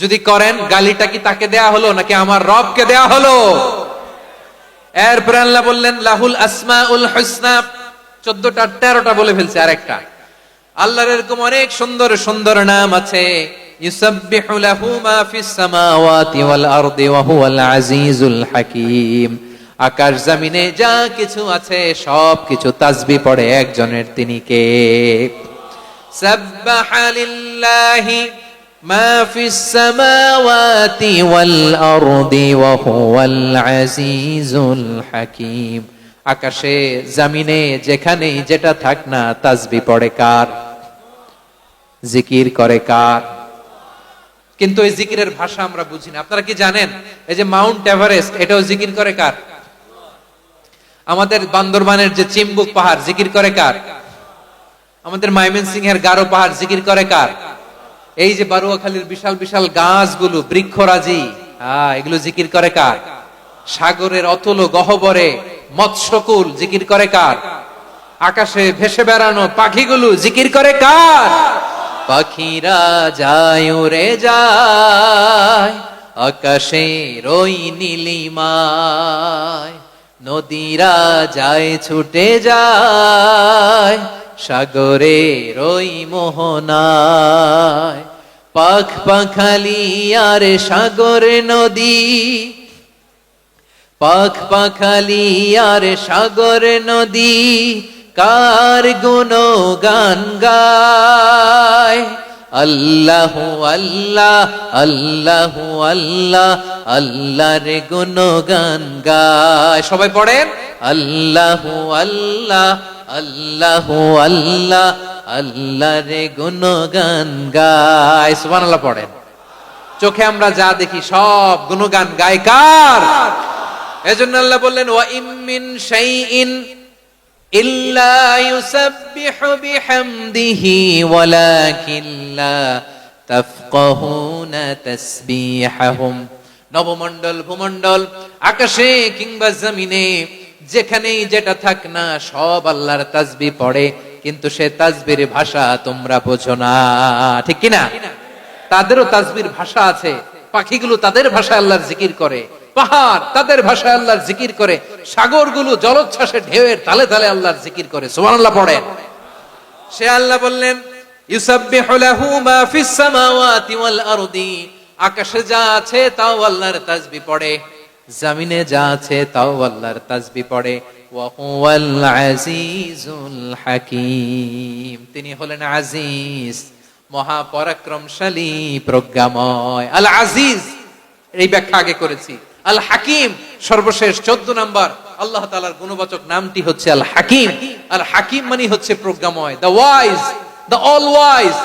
যদি করেন, গালিটা কি তাকে দেয়া হলো নাকি আমার রবকে দেয়া হলো? এরপর আল্লাহ বললেন লাহুল আসমাউল হুসনা, 14টা 13টা বলে ফেলছে আরেকটা। আল্লাহর এরকম অনেক সুন্দর সুন্দর নাম আছে। ইউসাব্বিহু লাহু মা ফিস সামাওয়াতি ওয়াল আরদি ওয়া হুয়াল আজিজুল হাকীম। আকাশ জমিনে যা কিছু আছে সব কিছু তাসবিহ পড়ে একজনের, তিনি কে? সাব্বাহা লিল্লাহি মা ফিস সামাওয়াতি ওয়াল আরদি ওয়া হুয়াল আজিজুল হাকীম। আকাশে জমিনে যেখানেই যেটা থাক না, তাসবিহ পড়ে কার? জিকির করে কার? কিন্তু এই জিকিরের ভাষা আমরা বুঝি না। আপনারা কি জানেন এই যে মাউন্ট এভারেস্ট, এটাও জিকির করে কার? আমাদের বান্দরবানের যে চিম্বুক পাহাড়, জিকির করে কার? আমাদের ময়মনসিংহের গারো পাহাড়, জিকির করে কার? এই যে বারুয়াখালীর বিশাল বিশাল গাছগুলো, বৃক্ষরাজি, এগুলো জিকির করে কার? সাগরের অতল গহ্বরে মৎস্যকুল, জিকির করে কার? আকাশে ভেসে বেড়ানো পাখিগুলো, জিকির করে কার? পাখিরা যায় উড়ে যায় আকাশের ওই নীলিমায়, নদীরা যায় ছুটে যায় সাগরের ওই মোহনায়। পাখ পাখালি আর সাগর নদী, পাখ পাখালি আর সাগর নদী কার গুণগান গায়। আল্লাহু আল্লাহ আল্লাহু আল্লাহ, আল্লাহর গুণগান গায়। সবাই পড়েন আল্লাহু আল্লাহ আল্লাহু আল্লাহ, আল্লাহর গুণগান গায়। সুবহানাল্লাহ পড়েন। চোখে আমরা যা দেখি সব গুণগান গায় কার? এজন্য আল্লাহ বললেন ওয়া ইম মিন শাইইন ইল্লা ইউসাব্বিহু বিহামদিহি ওয়ালাকিন লা তাফকাহুনা তাসবিহাহুম। নবমণ্ডল ভূমণ্ডল আকাশে কিংবা জমিনে যেখানেই যেটা থাক না সব আল্লাহর তাসবিহ পড়ে, কিন্তু সে তাসবিহের ভাষা তোমরা বোঝো না, ঠিক কিনা? তাদেরও তাসবির ভাষা আছে। পাখিগুলো তাদের ভাষায় আল্লাহর জিকির করে, পাহাড় তাদের ভাষায় আল্লাহর জিকির করে, সাগরগুলো জলোচ্ছ্বাসে ঢেউয়ের তালে তালে আল্লাহর জিকির করে। সুবহানাল্লাহ পড়েন। সে আল্লাহ বললেন ইউসাব্বিহু লাহু মা ফিস সামাওয়াতি ওয়াল আরদি, আকাশে যা আছে তাও আল্লাহর তাসবিহ পড়ে, জমিনে যা আছে তাও আল্লাহর তাসবিহ পড়ে। ওয়া হুয়াল আজিজুল হাকীম, তিনি হলেন আজিজ, মহাপরাক্রমশালী, প্রজ্ঞাময়। আল আজিজ এই ব্যাখ্যা আগে করেছি। আল হাকিম সর্বশেষ 14 নাম্বার আল্লাহ তাআলার গুণবাচক নামটি হচ্ছে আল হাকিম। আল হাকিম মানে হচ্ছে প্রজ্ঞাময়, the wise, the all wise.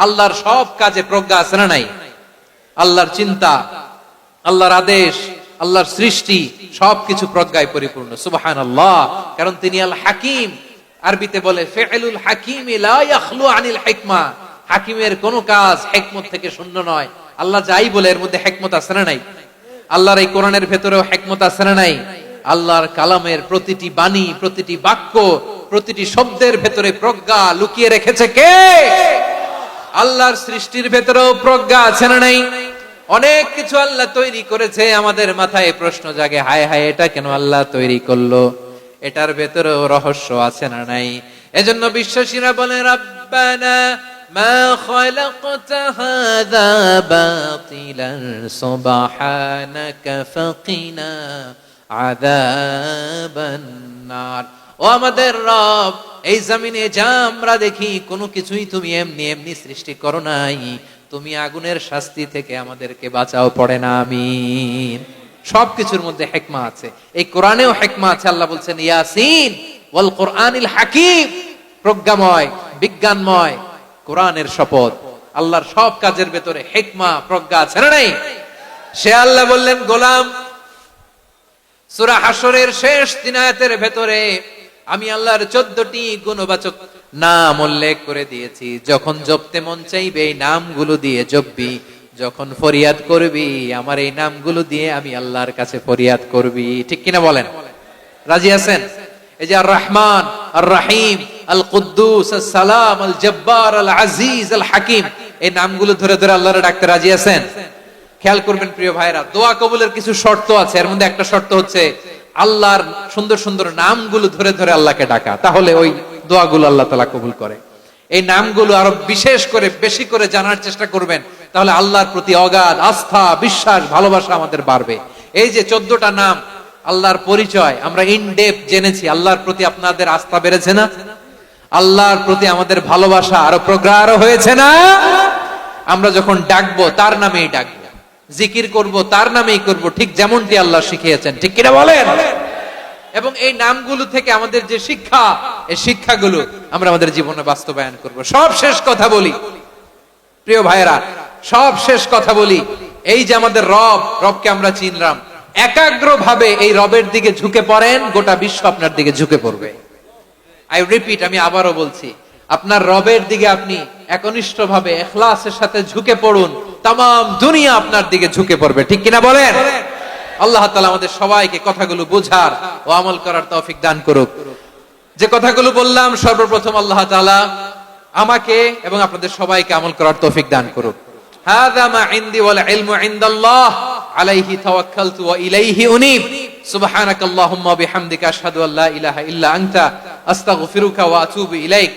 আল্লাহর সব কাজে প্রজ্ঞা আছে না নাই? আল্লাহর চিন্তা, আল্লাহর আদেশ, আল্লাহর সৃষ্টি সবকিছু প্রজ্ঞায় পরিপূর্ণ। সুবহানাল্লাহ, কারণ তিনি আল হাকিম। আরবিতে বলে ফি'লুল হাকিমি লা ইয়াখলু আনিল হিকমা, হাকিমের কোন কাজ হিকমত থেকে শূন্য নয়। আল্লাহ যাই বলে এর মধ্যে হিকমত আছে না নাই? আল্লাহর এই কোরআনের ভেতরেও হিকমত আছে না নাই? আল্লাহর কালামের প্রতিটি বাণী, প্রতিটি বাক্য, প্রতিটি শব্দের ভেতরে প্রজ্ঞা লুকিয়ে রেখেছে কে? আল্লাহর সৃষ্টির ভেতরেও প্রজ্ঞা আছে না নাই? অনেক কিছু আল্লাহ তৈরি করেছে, আমাদের মাথায় প্রশ্ন জাগে, হায় হায় এটা কেন আল্লাহ তৈরি করলো? এটার ভেতরেও রহস্য আছে না নাই? এজন্য বিশ্বাসীরা বলে রব্বানা মা খালাকতা হাযা বাতিলান সুবহানাকা ফাকিনা আযাবান নার। ও আমাদের রব, এই জমিনে যা আমরা দেখি কোনো কিছুই তুমি এমনি এমনি সৃষ্টি করো নাই, তুমি আগুনের শাস্তি থেকে আমাদেরকে বাঁচাও, পড়ে না আমিন। সবকিছুর মধ্যে হিকমা আছে, এই কোরআনেও হিকমা আছে। আল্লাহ বলছেন ইয়াসিন ওয়াল কোরআনিল হাকিম, প্রজ্ঞাময়, বিজ্ঞানময় কোরআনের শপথ। আল্লাহর সব কাজের ভেতরে হিকমা, প্রজ্ঞা আছে না নাই? সে আল্লাহ বললেন গোলাম, সূরা হাশরের শেষ 3 আয়াতের ভেতরে আমি আল্লাহর 14টি গুণবাচক নাম উল্লেখ করে দিয়েছি। যখন জপতে মন চাইবে এই নামগুলো দিয়ে জপবি, যখন ফরিয়াদ করবি আমার এই নামগুলো দিয়ে আমি আল্লাহর কাছে ফরিয়াদ করবি, ঠিক কিনা বলেন? রাজি আছেন? এই যে আর রহমান, আর রাহিম, আল কুদ্দুস, আস সালাম, আল জব্বার, আল আজিজ, আল হাকিম, এই নামগুলো ধরে ধরে আল্লাহরে ডাকতে রাজি আছেন? খেয়াল করবেন প্রিয় ভাইরা, দোয়া কবুলের কিছু শর্ত আছে। এর মধ্যে একটা শর্ত হচ্ছে আল্লাহর সুন্দর সুন্দর নামগুলো ধরে ধরে আল্লাহকে ডাকা, তাহলে ওই দোয়াগুলো আল্লাহ তাআলা কবুল করে। এই নামগুলো আরো বিশেষ করে বেশি করে জানার চেষ্টা করবেন, তাহলে আল্লাহর প্রতি অগাধ আস্থা, বিশ্বাস, ভালোবাসা আমাদের বাড়বে। এই যে 14টা নাম আল্লাহর পরিচয় আমরা ইন ডেপথ জেনেছি, আল্লাহর প্রতি আপনাদের আস্থা বেড়েছে না? আল্লাহর প্রতি আমাদের ভালোবাসা আরো প্রগাঢ় হয়েছে না? আমরা যখন ডাকবো তার নামেই ডাকবো, জিকির করব তার নামেই করব, ঠিক যেমনটি আল্লাহ শিখিয়েছেন, ঠিক কিনা বলেন? এবং এই নামগুলো থেকে আমাদের যে শিক্ষা, এই শিক্ষাগুলো আমরা আমাদের জীবনে বাস্তবায়ন করব। সব শেষ কথা বলি প্রিয় ভাইয়েরা, সব শেষ কথা বলি, এই যে আমাদের রবকে আমরা চিনলাম, একাগ্র ভাবে এই রবের দিকে ঝুঁকে পড়েন, গোটা বিশ্ব আপনার দিকে ঝুঁকে পড়বে। আই রিপিট, আমি আবারও বলছি, আপনার রবের দিকে আপনি একনিষ্ঠ ভাবে ইখলাসের সাথে ঝুঁকে পড়ুন, তাম দুনিয়া আপনার দিকে ঝুঁকে পড়বে, ঠিক কিনা বলেন? আল্লাহ তাআলা আমাদের সবাইকে কথাগুলো বোঝার ও আমল করার তৌফিক দান করুক। যে কথাগুলো বললাম, সর্বপ্রথম আল্লাহ তাআলা আমাকে এবং আপনাদের সবাইকে আমল করার তৌফিক দান করুক। হাযা মা ইনদি ওয়াল ইলমু ইনদাল্লাহ আলাইহি তাওয়াক্কালতু ওয়া ইলাইহি উনীব। সুবহানাকাল্লাহুম্মা ওয়া বিহামদিকা আশহাদু আল্লা ইলাহা ইল্লা আনতা আস্তাগফিরুকা ওয়া আতুবু ইলাইক।